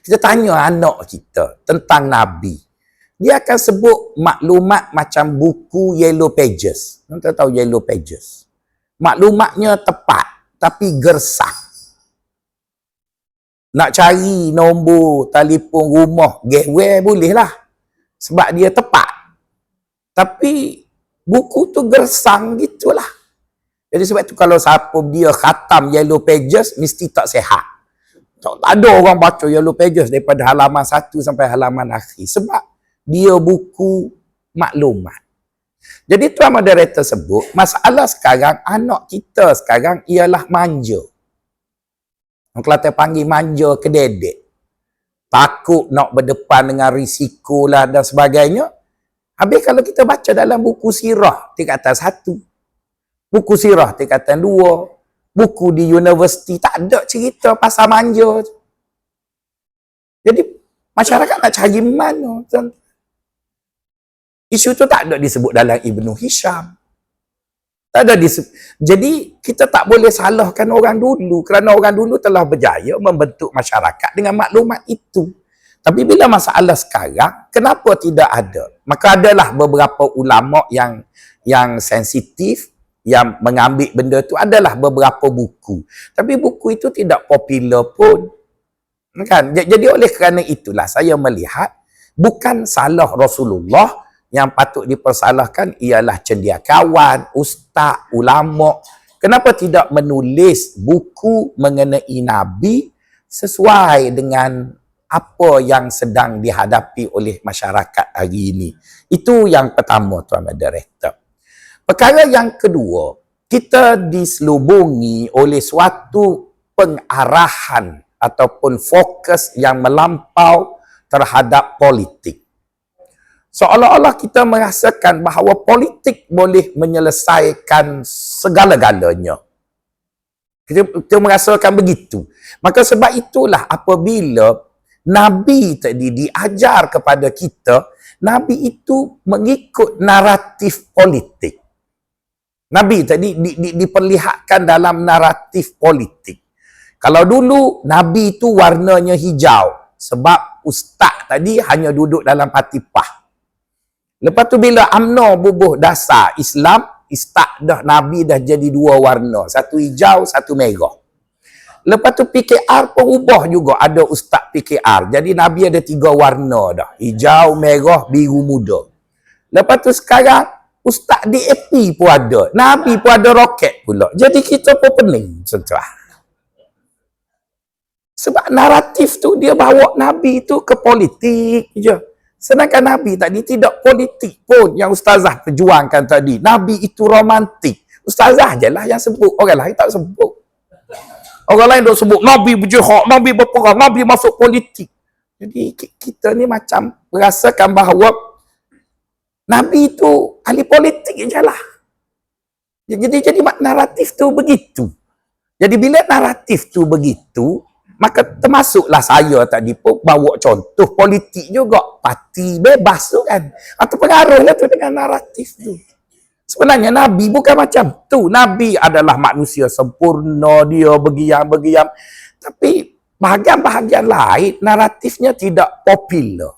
kita tanya anak kita tentang Nabi. Dia akan sebut maklumat macam buku Yellow Pages. Kita tahu Yellow Pages. Maklumatnya tepat, tapi gersak. Nak cari nombor telefon rumah gateway bolehlah. Sebab dia tepat. Tapi buku tu gersang gitulah. Jadi sebab tu kalau siapa dia khatam Yellow Pages mesti tak sihat. Tak ada orang baca Yellow Pages daripada halaman 1 sampai halaman akhir. Sebab dia buku maklumat. Jadi Tuan Moderator sebut, masalah sekarang, anak kita sekarang ialah manja. Orang Kelantan panggil manja kededek. Takut nak berdepan dengan risiko lah dan sebagainya. Habis kalau kita baca dalam buku sirah tingkatan 1, buku sirah tingkatan 2, buku di universiti tak ada cerita pasal manja tu. Jadi masyarakat nak cari mana? Isu tu tak ada disebut dalam Ibnu Hisham. Tak ada jadi kita tak boleh salahkan orang dulu kerana orang dulu telah berjaya membentuk masyarakat dengan maklumat itu. Tapi bila masalah sekarang, kenapa tidak ada? Maka adalah beberapa ulama yang sensitif, yang mengambil benda tu adalah beberapa buku. Tapi buku itu tidak popular pun. Kan? Jadi oleh kerana itulah saya melihat bukan salah Rasulullah. Yang patut dipersalahkan ialah cendekiawan, ustaz, ulama. Kenapa tidak menulis buku mengenai Nabi sesuai dengan apa yang sedang dihadapi oleh masyarakat hari ini? Itu yang pertama, Tuan Moderator. Perkara yang kedua, kita diselubungi oleh suatu pengarahan ataupun fokus yang melampau terhadap politik. Seolah-olah kita merasakan bahawa politik boleh menyelesaikan segala-galanya. Kita merasakan begitu. Maka sebab itulah apabila Nabi tadi diajar kepada kita, Nabi itu mengikut naratif politik. Nabi tadi diperlihatkan dalam naratif politik. Kalau dulu Nabi itu warnanya hijau sebab ustaz tadi hanya duduk dalam patipah. Lepas tu bila UMNO bubuh dasar Islam, dah Nabi dah jadi dua warna. Satu hijau, satu merah. Lepas tu PKR pun ubah juga. Ada ustaz PKR. Jadi Nabi ada 3 warna dah. Hijau, merah, biru muda. Lepas tu sekarang, ustaz DAP pun ada. Nabi pun ada roket pula. Jadi kita pun pening. Sebab naratif tu dia bawa Nabi tu ke politik je. Sedangkan Nabi tadi tidak politik pun yang ustazah perjuangkan tadi. Nabi itu romantik. Ustazah je lah yang sebut. Orang lain tak sebut. Orang lain duk sebut Nabi berjihad, Nabi berperang, Nabi masuk politik. Jadi kita ni macam merasakan bahawa Nabi itu ahli politik je lah. Jadi naratif tu begitu. Jadi bila naratif tu begitu, maka termasuklah saya tadi pun bawa contoh politik juga. Parti bebas tu kan. Atau pengaruhlah tu dengan naratif tu. Sebenarnya Nabi bukan macam tu. Nabi adalah manusia sempurna. Dia bergiam-bergiam. Tapi bahagian-bahagian lain naratifnya tidak popular.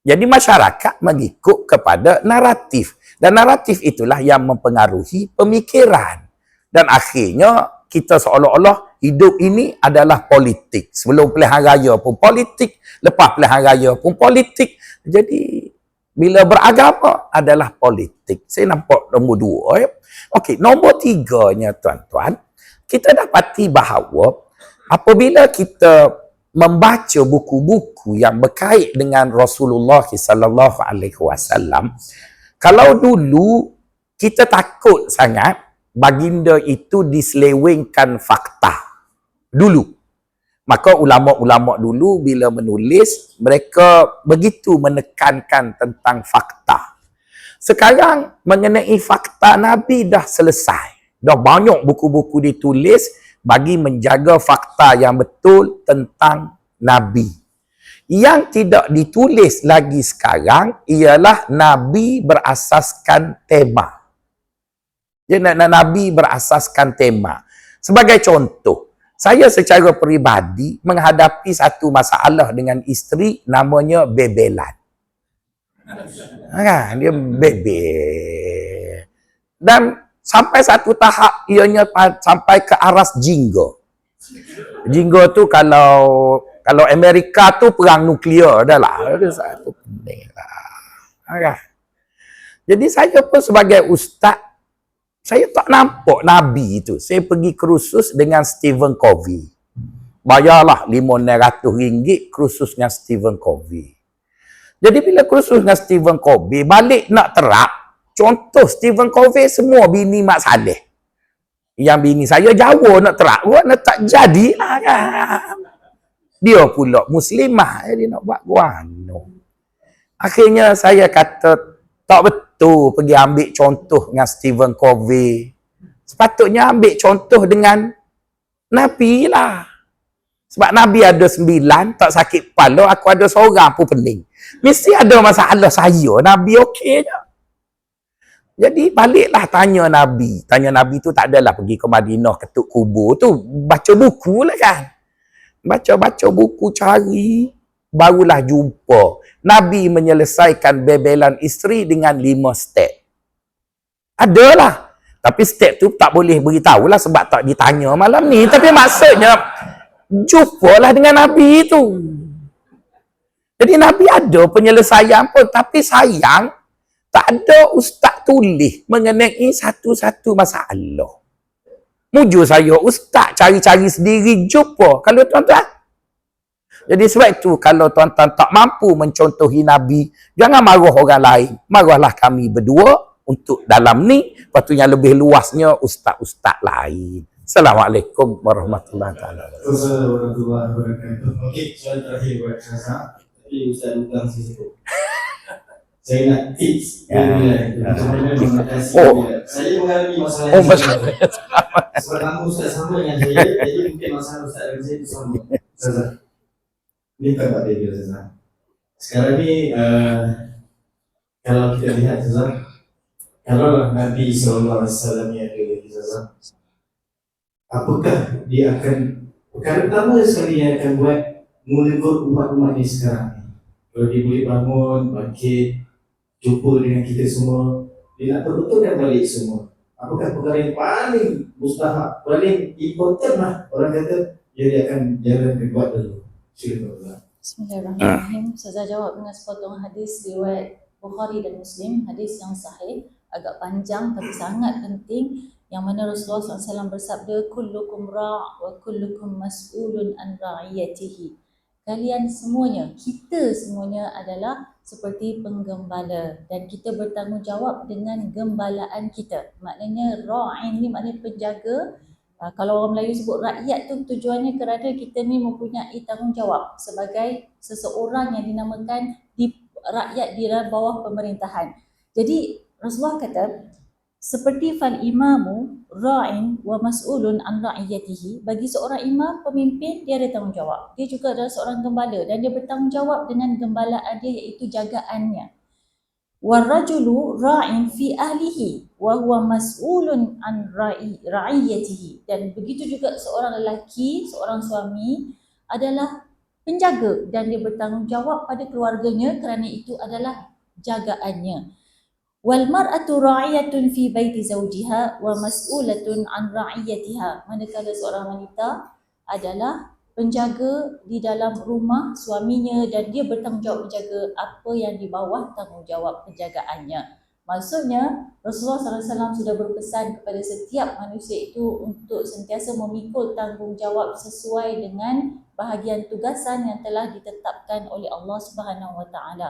Jadi masyarakat mengikut kepada naratif. Dan naratif itulah yang mempengaruhi pemikiran. Dan akhirnya kita seolah-olah hidup ini adalah politik. Sebelum pilihan raya pun politik, lepas pilihan raya pun politik. Jadi bila beragama adalah politik. Saya nampak nombor 2. Okey, nombor 3-nya tuan-tuan, kita dapati bahawa apabila kita membaca buku-buku yang berkait dengan Rasulullah sallallahu alaihi wasallam, kalau dulu kita takut sangat baginda itu diselewengkan fakta dulu. Maka ulama-ulama dulu bila menulis, mereka begitu menekankan tentang fakta. Sekarang mengenai fakta Nabi dah selesai. Dah banyak buku-buku ditulis bagi menjaga fakta yang betul tentang Nabi. Yang tidak ditulis lagi sekarang ialah Nabi berasaskan tema. Nabi berasaskan tema. Sebagai contoh, saya secara peribadi menghadapi satu masalah dengan isteri namanya bebelan. Dia bebel. Dan sampai satu tahap ianya sampai ke aras jingga. Jingga tu kalau Amerika tu perang nuklear dah lah. Jadi saya pun sebagai ustaz, saya tak nampak Nabi itu. Saya pergi kursus dengan Stephen Covey. Bayarlah RM500 kursus dengan Stephen Covey. Jadi bila kursus dengan Stephen Covey, balik nak terap, contoh Stephen Covey semua bini Mak Saleh. Yang bini saya Jawa nak terap, nak tak jadilah kan. Dia pula Muslimah, dia nak buat guano. Akhirnya saya kata, tak betul pergi ambil contoh dengan Stephen Covey. Sepatutnya ambil contoh dengan Nabi lah. Sebab Nabi ada 9, tak sakit kepala, aku ada seorang pun pening. Mesti ada masalah saya, Nabi okey je. Jadi baliklah tanya Nabi. Tanya Nabi tu tak adalah pergi ke Madinah ketuk kubur tu. Baca buku lah kan. Baca-baca buku cari. Barulah jumpa. Nabi menyelesaikan bebelan isteri dengan 5 step. Adalah. Tapi step tu tak boleh beritahu lah sebab tak ditanya malam ni. Tapi maksudnya, jumpalah dengan Nabi tu. Jadi Nabi ada penyelesaian pun. Tapi sayang, tak ada ustaz tulis mengenai satu-satu masalah. Mujur saya, ustaz cari-cari sendiri, jumpa. Kalau tuan-tuan. Jadi sebab itu, kalau tuan-tuan tak mampu mencontohi Nabi, jangan marah orang lain. Marahlah kami berdua untuk dalam ni. Lepas tu yang lebih luasnya, ustaz-ustaz lain. Assalamualaikum warahmatullahi wabarakatuh. Assalamualaikum warahmatullahi wabarakatuh. Okey, soalan terakhir buat Ustaz. Tapi Ustaz hutang sikit. Saya nak tips. Macam mana mengatasi bila. Saya mengalami masalah yang sama. Sebab nama Ustaz sama dengan saya, jadi mungkin masalah Ustaz dengan saya itu sama. Ustaz, ini tak ada dia Ustaz. Sekarang ni, kalau kita lihat Ustaz, kalau Nabi SAW ni ada lagi Ustaz, apakah dia akan, perkara pertama sekali yang akan buat menegur umat-umat ni sekarang ni. Kalau dia boleh bangun, bangkit, jumpa dengan kita semua, dia nak perbetulkan balik semua. Apakah perkara yang paling mustahak, paling important lah, orang kata dia akan jalan dan buat dulu. Silakan. Bismillahirrahmanirrahim. Saya jawab dengan sepotong hadis riwayat Bukhari dan Muslim, hadis yang sahih, agak panjang tapi sangat penting, yang mana Rasulullah SAW bersabda, kullukum ra' wa kullukum mas'ulun an ra'iyatihi. Kalian semuanya, kita semuanya adalah seperti penggembala dan kita bertanggungjawab dengan gembalaan kita. Maknanya ra'in ni maknanya penjaga. Kalau orang Melayu sebut rakyat tu tujuannya kerana kita ni mempunyai tanggungjawab sebagai seseorang yang dinamakan rakyat di bawah pemerintahan. Jadi Rasulullah kata, seperti fal imamu ra'in wa mas'ulun an ra'iyatihi. Bagi seorang imam, pemimpin, dia ada tanggungjawab. Dia juga adalah seorang gembala dan dia bertanggungjawab dengan gembalaan dia, iaitu jagaannya. Warrajulu ra'in fi ahlihi wa huwa mas'ulun an ra'iyatihi. Dan begitu juga seorang lelaki, seorang suami adalah penjaga dan dia bertanggungjawab pada keluarganya kerana itu adalah jagaannya. Wal mar'atu ra'iyatun fi baiti zawjiha wa mas'ulatun an ra'iyatiha. Manakala seorang wanita adalah penjaga di dalam rumah suaminya dan dia bertanggungjawab menjaga apa yang di bawah tanggungjawab penjagaannya. Maksudnya Rasulullah SAW sudah berpesan kepada setiap manusia itu untuk sentiasa memikul tanggungjawab sesuai dengan bahagian tugasan yang telah ditetapkan oleh Allah Subhanahu Wa Taala.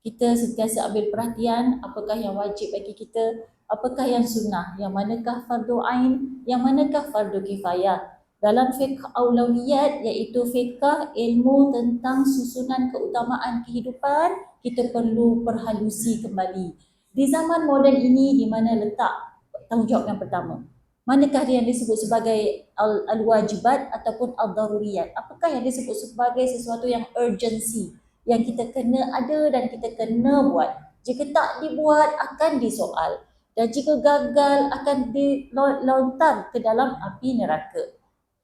Kita sentiasa ambil perhatian apakah yang wajib bagi kita, apakah yang sunnah, yang manakah fardu ain, yang manakah fardu kifayah. Dalam fiqh aulawiyat, iaitu fiqh ilmu tentang susunan keutamaan kehidupan, kita perlu perhalusi kembali. Di zaman moden ini, di mana letak tanggungjawab yang pertama? Manakah yang disebut sebagai al-wajibat ataupun al-daruriyat? Apakah yang disebut sebagai sesuatu yang urgency, yang kita kena ada dan kita kena buat? Jika tak dibuat, akan disoal. Dan jika gagal, akan dilontar ke dalam api neraka.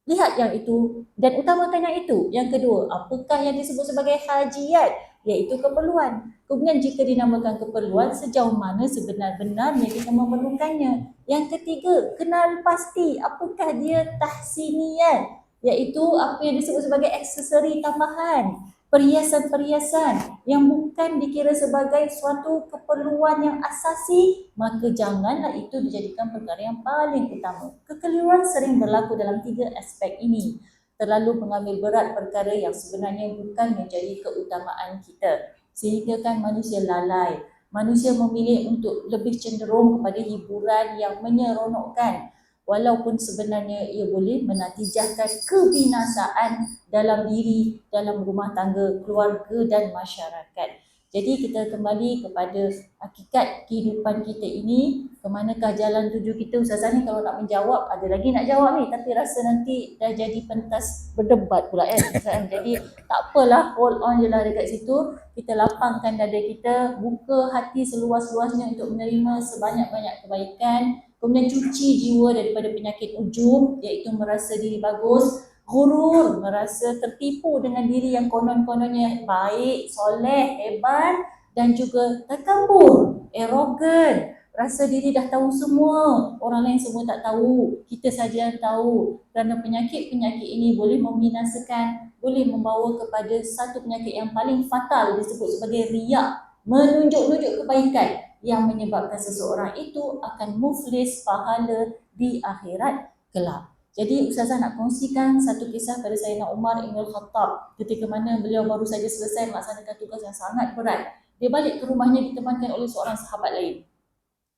Lihat yang itu dan utamakan yang itu. Yang kedua, apakah yang disebut sebagai hajiyat? Iaitu keperluan. Kemudian jika dinamakan keperluan, sejauh mana sebenar-benarnya kita memerlukannya. Yang ketiga, kenal pasti apakah dia tahsiniyat, iaitu apa yang disebut sebagai aksesori tambahan, perhiasan-perhiasan yang bukan dikira sebagai suatu keperluan yang asasi, maka janganlah itu dijadikan perkara yang paling utama. Kekeliruan sering berlaku dalam 3 aspek ini. Terlalu mengambil berat perkara yang sebenarnya bukan menjadi keutamaan kita, sehingga kan manusia lalai. Manusia memilih untuk lebih cenderung kepada hiburan yang menyeronokkan, walaupun sebenarnya ia boleh menatijahkan kebinasaan dalam diri, dalam rumah tangga, keluarga dan masyarakat. Jadi kita kembali kepada hakikat kehidupan kita ini, ke manakah jalan tuju kita. Ustazah ni kalau nak menjawab, ada lagi nak jawab ni, tapi rasa nanti dah jadi pentas berdebat pula kan. Jadi tak apalah, hold on je lah dekat situ. Kita lapangkan dada kita, buka hati seluas-luasnya untuk menerima sebanyak-banyak kebaikan. Kemudian cuci jiwa daripada penyakit ujub, iaitu merasa diri bagus, ghurur, merasa tertipu dengan diri yang konon-kononnya baik, soleh, hebat, dan juga takabur, arrogant, rasa diri dah tahu semua, orang lain semua tak tahu, kita saja yang tahu. Kerana penyakit-penyakit ini boleh membinasakan, boleh membawa kepada satu penyakit yang paling fatal disebut sebagai riak, menunjuk-nunjuk kebaikan yang menyebabkan seseorang itu akan muflis pahala di akhirat kelak. Jadi Ustazah nak kongsikan satu kisah pada Sayyidina Umar Ibn Khattab ketika mana beliau baru saja selesai melaksanakan tugas yang sangat berat. Dia balik ke rumahnya ditemankan oleh seorang sahabat lain.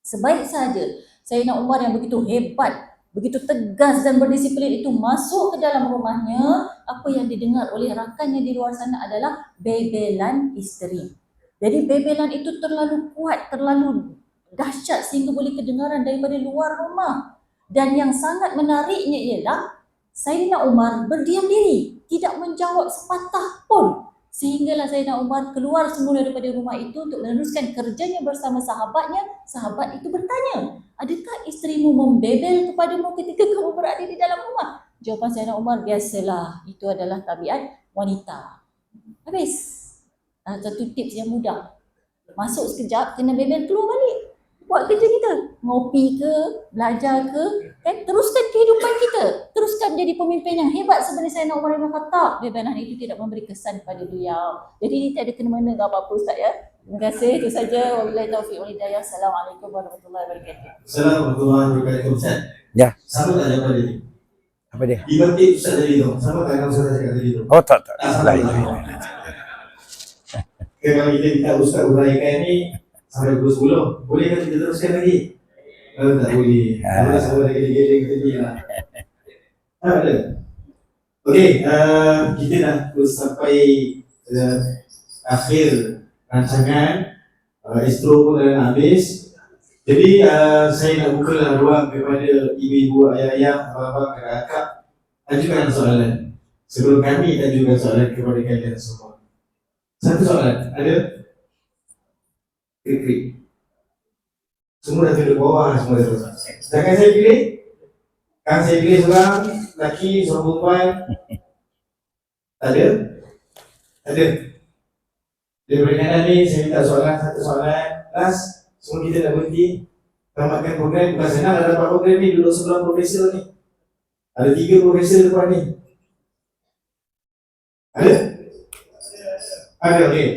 Sebaik saja Sayyidina Umar yang begitu hebat, begitu tegas dan berdisiplin itu masuk ke dalam rumahnya, apa yang didengar oleh rakannya di luar sana adalah bebelan isteri. Jadi bebelan itu terlalu kuat, terlalu dahsyat sehingga boleh kedengaran daripada luar rumah. Dan yang sangat menariknya ialah Sayyidina Umar berdiam diri, tidak menjawab sepatah pun. Sehinggalah Sayyidina Umar keluar semula daripada rumah itu untuk meneruskan kerjanya bersama sahabatnya. Sahabat itu bertanya, adakah isterimu membebel kepadamu ketika kamu berada di dalam rumah? Jawapan Sayyidina Umar, biasalah, itu adalah tabiat wanita. Habis. Satu tips yang mudah. Masuk sekejap, kena bebel, keluar balik. Buat kerja kita, ngopi ke, belajar ke, kan? Teruskan kehidupan kita, teruskan jadi pemimpin yang hebat seperti Sayyidina Umar Ibn Khattab. Bebelan itu tidak memberi kesan pada beliau. Jadi ini tak ada kena-mena ke apa-apa Ustaz ya. Terima kasih, itu saja. Wabillahi taufiq wal hidayah. Assalamualaikum warahmatullahi wabarakatuh. Assalamualaikum warahmatullahi wabarakatuh. Ustaz. Ya. Sama tak jawapan tadi? Apa dia? Dibantik Ustaz tadi tu. Sama tak yang Ustaz cakap tadi tu? Oh tak. Lain. Kalau kita minta Ustaz uraikan ni sampai pukul 10, boleh kan kita teruskan lagi? Tak boleh. Kalau sama lagi geleng tadi lah. Ada. Okey, kita dah sampai akhir rancangan. Istro pun dah habis. Jadi saya nak buka ruang kepada ibu-ibu, ayah-ayah, abang-abang, kakak-kakak, ajukan soalan. Sebelum kami ajukan soalan kepada kalian semua. Satu soalan, ada? Klik. Semua dah tunduk bawah, semua dah tunduk. Sedangkan saya pilih, kan saya pilih seorang lelaki, seorang perempuan. Ada? Ada? Daripada kanan ni, saya minta soalan, satu soalan. Last, semua kita dah berhenti. Tamatkan program, bukan senang dah dapat program ni, duduk sebelah profesor ni. Ada 3 profesor depan ni. Ada? Ada, okey.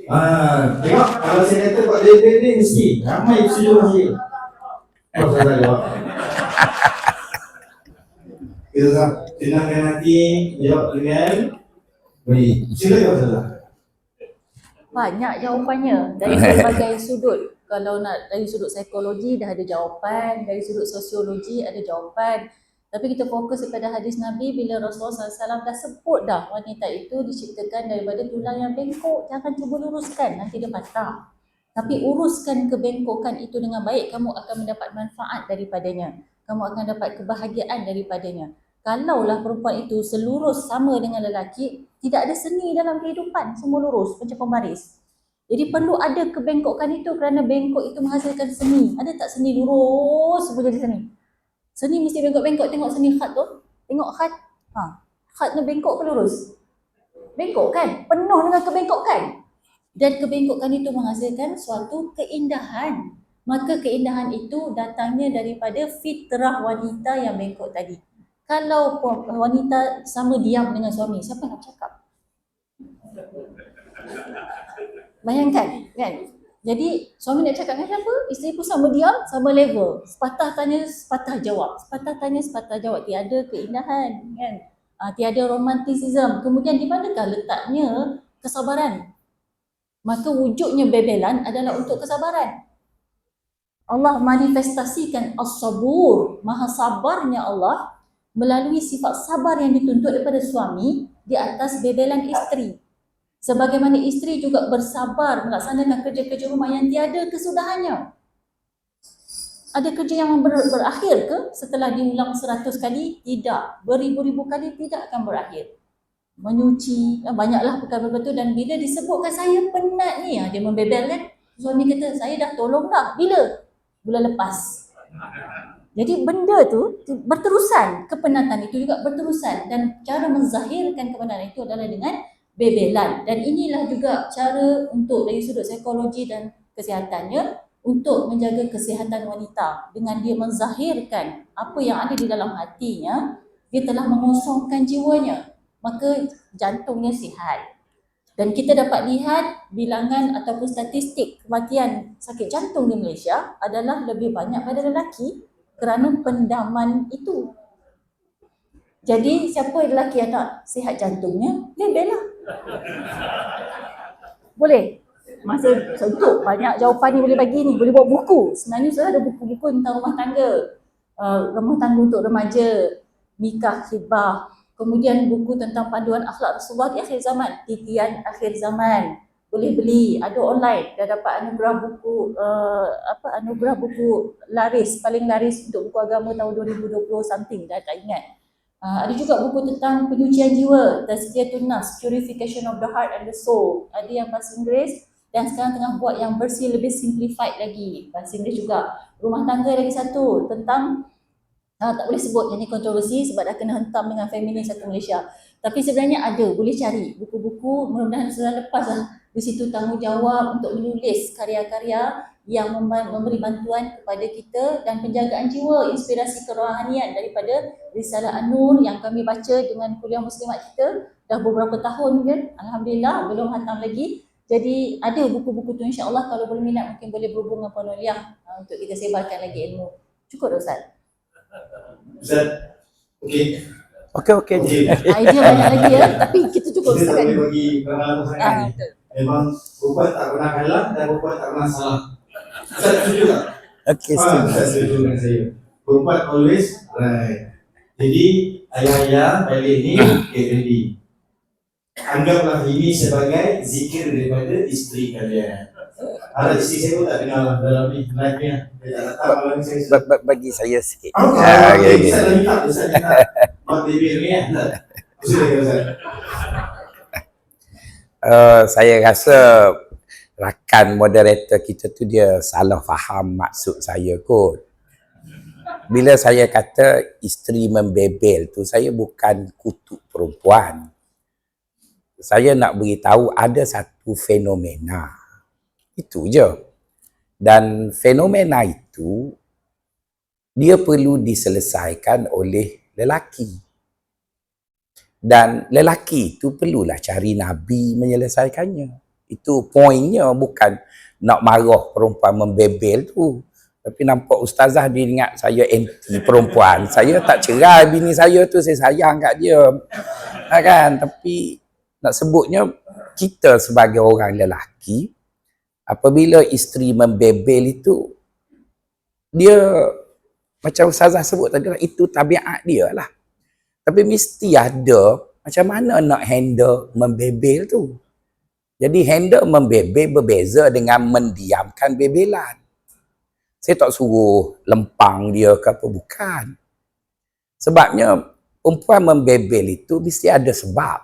Tengok, kalau saya kata buat bebel ni mesti ramai setuju dengan saya. Oh, saya tak jawab. Kita tenangkan hati, jawab dengan baik. Silakan Ustazah. Banyak jawapannya dari berbagai sudut. Kalau nak dari sudut psikologi dah ada jawapan, dari sudut sosiologi ada jawapan. Tapi kita fokus kepada hadis Nabi bila Rasulullah SAW dah sebut dah wanita itu diciptakan daripada tulang yang bengkok. Jangan cuba luruskan, nanti dia patah. Tapi uruskan kebengkokan itu dengan baik, kamu akan mendapat manfaat daripadanya. Kamu akan dapat kebahagiaan daripadanya. Kalaulah perempuan itu selurus sama dengan lelaki, tidak ada seni dalam kehidupan, semua lurus macam pembaris. Jadi perlu ada kebengkokan itu kerana bengkok itu menghasilkan seni. Ada tak seni lurus semua jadi seni? Seni mesti bengkok-bengkok, tengok seni khat tu. Tengok khat. Khat ni bengkok ke lurus? Bengkok kan? Penuh dengan kebengkokan. Dan kebengkokan itu menghasilkan suatu keindahan. Maka keindahan itu datangnya daripada fitrah wanita yang bengkok tadi. Kalau wanita sama diam dengan suami, siapa nak cakap? Bayangkan kan? Jadi suami nak cakap dengan siapa? Isteri pun sama diam, sama level. Sepatah tanya, sepatah jawab. Sepatah tanya, sepatah jawab. Tiada keindahan kan? Tiada romantisism. Kemudian di manakah letaknya kesabaran? Maka wujudnya bebelan adalah untuk kesabaran. Allah manifestasikan as-sabur, maha sabarnya Allah melalui sifat sabar yang dituntut daripada suami di atas bebelan isteri. Sebagaimana isteri juga bersabar melaksanakan kerja-kerja rumah yang tiada kesudahannya. Ada kerja yang berakhir ke setelah diulang 100 kali? Tidak. Beribu-ribu kali tidak akan berakhir. Menyuci, banyaklah perkara-perkara itu, dan bila disebutkan saya penat ni, dia membebel kan. Suami kata, saya dah tolong dah. Bila? Bulan lepas. Jadi benda tu berterusan, kepenatan itu juga berterusan, dan cara menzahirkan kepenatan itu adalah dengan bebelan. Dan inilah juga cara untuk dari sudut psikologi dan kesehatannya untuk menjaga kesihatan wanita. Dengan dia menzahirkan apa yang ada di dalam hatinya, dia telah mengosongkan jiwanya, maka jantungnya sihat. Dan kita dapat lihat bilangan ataupun statistik kematian sakit jantung di Malaysia adalah lebih banyak pada lelaki kerana pendaman itu. Jadi siapa lelaki yang nak sihat jantungnya, lebel lah. Boleh? Masa untuk banyak jawapan ni boleh bagi ni, boleh buat buku. Sebenarnya sudah ada buku-buku tentang rumah tangga untuk remaja, nikah, khidbah. Kemudian buku tentang panduan akhlak Rasulullah di akhir zaman, titian akhir zaman. Boleh beli, ada online. Dah dapat anugerah buku laris, paling laris untuk buku agama tahun 2020 something, dah tak ingat. Ada juga buku tentang penyucian jiwa, Tazkiyatun Nafs, Purification of the Heart and the Soul. Ada yang bahasa Inggeris, dan sekarang tengah buat yang versi lebih simplified lagi, bahasa Inggeris juga. Rumah tangga lagi satu, tentang tak boleh sebut, ini kontroversi sebab dah kena hentam dengan feminis satu Malaysia. Tapi sebenarnya ada, boleh cari buku-buku, mudah-mudahan sudah lepas lah. Di situ tanggungjawab untuk menulis karya-karya yang memberi bantuan kepada kita dan penjagaan jiwa, inspirasi kerohanian daripada Risalah An-Nur yang kami baca dengan kuliah muslimat kita dah beberapa tahun kan. Alhamdulillah, belum hantam lagi. Jadi ada buku-buku tu, insya-Allah kalau berminat mungkin boleh berhubung dengan Puan Noliah untuk kita sebarkan lagi ilmu. Cukup dah Ustaz? Ustaz, okey. Okey. Idea banyak lagi ya, tapi kita cukup Kita tak Ustaz. boleh bagi pengalaman sangat ni. Memang perempuan tak pernah kalah dan perempuan tak pernah salah. Ustaz setuju tak? Okey, setuju. Ustaz setuju dengan saya. Perempuan always right. Jadi ayah-ayah balik ni get ready. Anggaplah ini sebagai zikir daripada isteri kalian. Ada isteri saya pun tak dengar dalam ni live ni. Dia tak datang malam ni saya. Bagi saya sikit. Okey, Ustaz dah minta. Mak baby ni ya. Silakan Ustaz. Saya rasa rakan moderator kita tu dia salah faham maksud saya kot. Bila saya kata isteri membebel tu, saya bukan kutuk perempuan. Saya nak beritahu ada satu fenomena. Itu je. Dan fenomena itu dia perlu diselesaikan oleh lelaki. Dan lelaki itu perlulah cari Nabi menyelesaikannya. Itu poinnya, bukan nak marah perempuan membebel tu. Tapi nampak ustazah dia ingat saya anti perempuan. Saya tak cerai bini saya tu, saya sayang kat dia. Kan? Tapi nak sebutnya kita sebagai orang lelaki, apabila isteri membebel itu, dia macam ustazah sebut tadi, itu tabiat dia lah. Tapi mesti ada macam mana nak handle membebel tu. Jadi handle membebel berbeza dengan mendiamkan bebelan. Saya tak suruh lempang dia ke apa, bukan. Sebabnya perempuan membebel itu mesti ada sebab.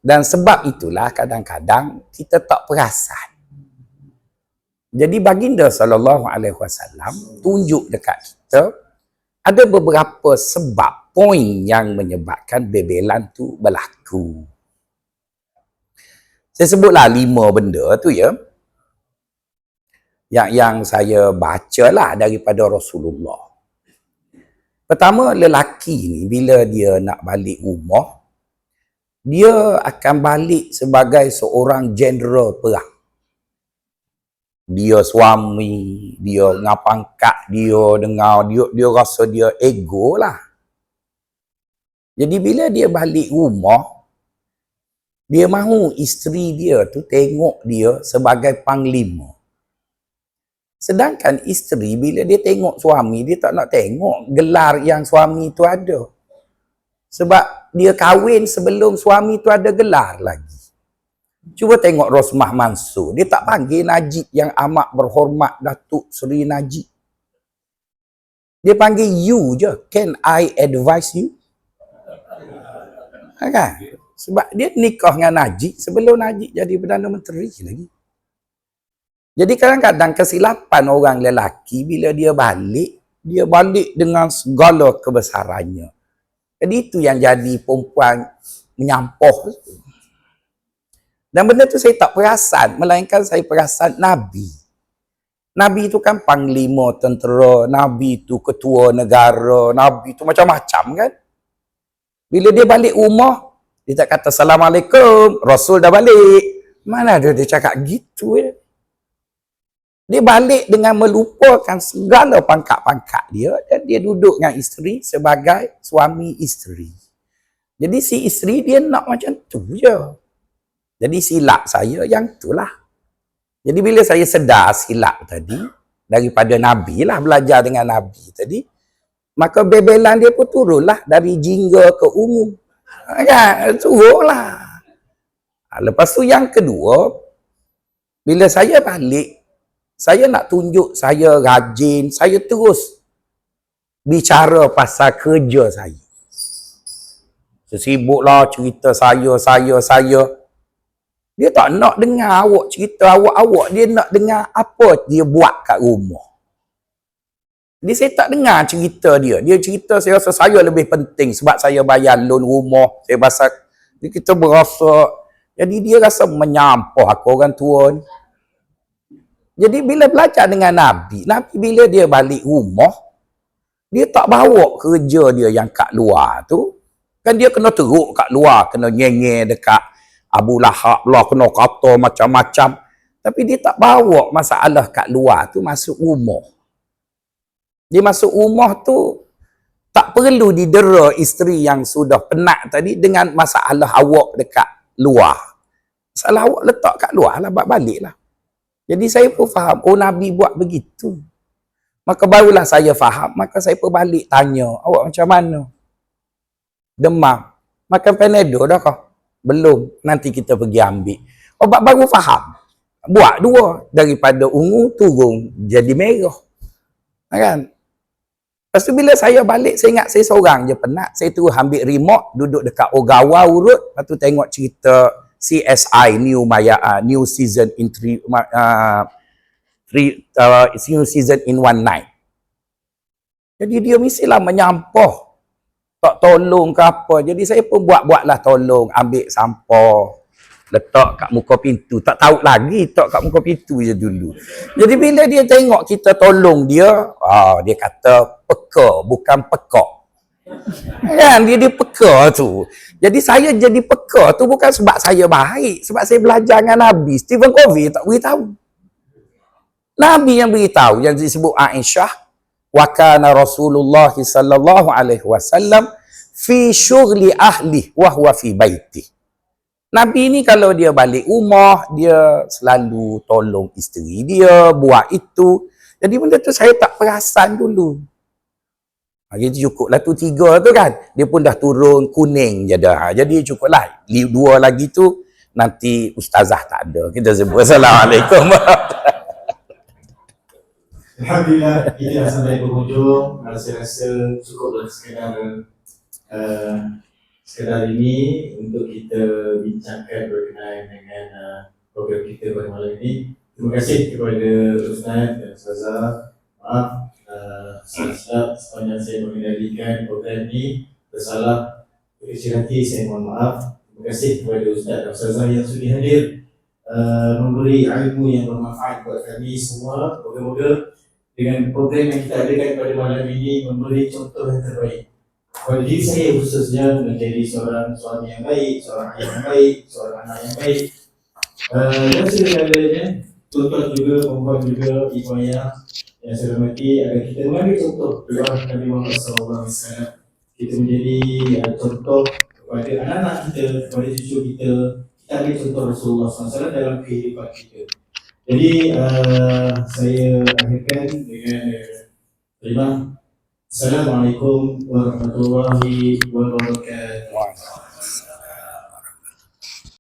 Dan sebab itulah kadang-kadang kita tak perasan. Jadi baginda SAW tunjuk dekat kita ada beberapa sebab, poin yang menyebabkan bebelan tu berlaku. Saya sebutlah 5 benda tu ya. Yang saya bacalah daripada Rasulullah. Pertama, lelaki ni bila dia nak balik rumah, dia akan balik sebagai seorang jeneral perang. Dia suami, dia dengan pangkat dia, dengar dia rasa dia ego lah. Jadi bila dia balik rumah, dia mahu isteri dia tu tengok dia sebagai panglima. Sedangkan isteri bila dia tengok suami, dia tak nak tengok gelar yang suami tu ada. Sebab dia kahwin sebelum suami tu ada gelar lagi. Cuba tengok Rosmah Mansur. Dia tak panggil Najib yang amat berhormat Datuk Seri Najib. Dia panggil you je. Can I advise you? Kan? Sebab dia nikah dengan Najib sebelum Najib jadi Perdana Menteri lagi. Jadi kadang-kadang kesilapan orang lelaki bila dia balik dengan segala kebesarannya. Jadi itu yang jadi perempuan menyampah. Dan benda tu saya tak perasan, melainkan saya perasan Nabi. Nabi itu kan panglima tentera, Nabi itu ketua negara, Nabi itu macam-macam kan. Bila dia balik rumah, dia tak kata Assalamualaikum, Rasul dah balik. Mana ada dia cakap gitu ya. Dia balik dengan melupakan segala pangkat-pangkat dia dan dia duduk dengan isteri sebagai suami isteri. Jadi si isteri dia nak macam tu je. Jadi silap saya yang itulah. Jadi bila saya sedar silap tadi, daripada Nabi lah, belajar dengan Nabi tadi, maka bebelan dia pun turunlah dari jingga ke ungu. Kan? Turunlah. Lepas tu yang kedua, bila saya balik, saya nak tunjuk saya rajin, saya terus bicara pasal kerja saya. Sibuklah cerita saya. Dia tak nak dengar awak cerita awak. Dia nak dengar apa dia buat kat rumah. Jadi saya tak dengar cerita dia. Dia cerita saya rasa saya lebih penting sebab saya bayar loan rumah. Saya rasa kita berasa. Jadi dia rasa menyampah aku orang tua ni. Jadi bila belajar dengan Nabi bila dia balik rumah, dia tak bawa kerja dia yang kat luar tu. Kan dia kena teruk kat luar, kena nyengir dekat Abu Lahab lah, kena kata macam-macam. Tapi dia tak bawa masalah kat luar tu masuk rumah. Dia masuk rumah tu, tak perlu didera isteri yang sudah penat tadi dengan masalah awak dekat luar. Masalah awak letak kat luar lah, balik lah. Jadi saya pun faham, Nabi buat begitu. Maka barulah saya faham, maka saya pun balik tanya, awak macam mana? Demam. Makan Panadol dah kah? Belum. Nanti kita pergi ambil. Obat baru faham. Buat dua. Daripada ungu turun jadi merah. Kan? Lepas tu bila saya balik, saya ingat saya seorang je penat. Saya terus ambil remote, duduk dekat Ogawa urut. Lepas tu tengok cerita CSI New season in new season in one night. Jadi dia mestilah menyampah, tak tolong ke apa. Jadi saya pun buatlah tolong, ambil sampah, letak kat muka pintu. Tak tahu lagi letak kat muka pintu je dulu. Jadi bila dia tengok kita tolong dia, dia kata peka bukan pekak. Kan dia peka tu. Jadi saya jadi peka tu bukan sebab saya baik, sebab saya belajar dengan Nabi. Stephen Covey tak beritahu. Nabi yang beritahu, yang disebut Aisyah, wa kana Rasulullah sallallahu alaihi wasallam fi syughli ahli wa huwa fi baiti. Nabi ni kalau dia balik rumah, dia selalu tolong isteri dia buat itu. Jadi benda tu saya tak perasan dulu. Jadi cukuplah tu 3 tu kan. Dia pun dah turun kuning je dah. Jadi cukuplah. 2 lagi tu nanti ustazah tak ada. Kita sebut Assalamualaikum. Alhamdulillah, kita dah sampai penghujung. Saya rasa cukuplah sekadar ini untuk kita bincangkan berkenaan dengan program kita pada malam ini. Terima kasih kepada Ustaz dan Ustazah. Maaf silap sepanjang saya mengendalikan program ini. Tersalah, kecil hati saya mohon maaf. Terima kasih kepada Ustaz dan Ustazah yang sudah hadir memberi ilmu yang bermanfaat buat kami semua. Moga-moga dengan program yang kita adakan pada malam ini memberi contoh yang terbaik. Pada diri saya khususnya menjadi seorang suami yang baik, seorang ayah yang baik, seorang anak yang baik. Dan segala-galanya, tuan-tuan juga, perempuan juga, ibu ayah yang saya hormati, agar kita mengambil contoh doa Nabi Muhammad SAW. Kita menjadi contoh kepada anak-anak kita, kepada cucu kita. Kita ambil contoh Rasulullah SAW dalam kehidupan kita. Jadi saya akhirkan dengan terima. Assalamualaikum warahmatullahi wabarakatuh.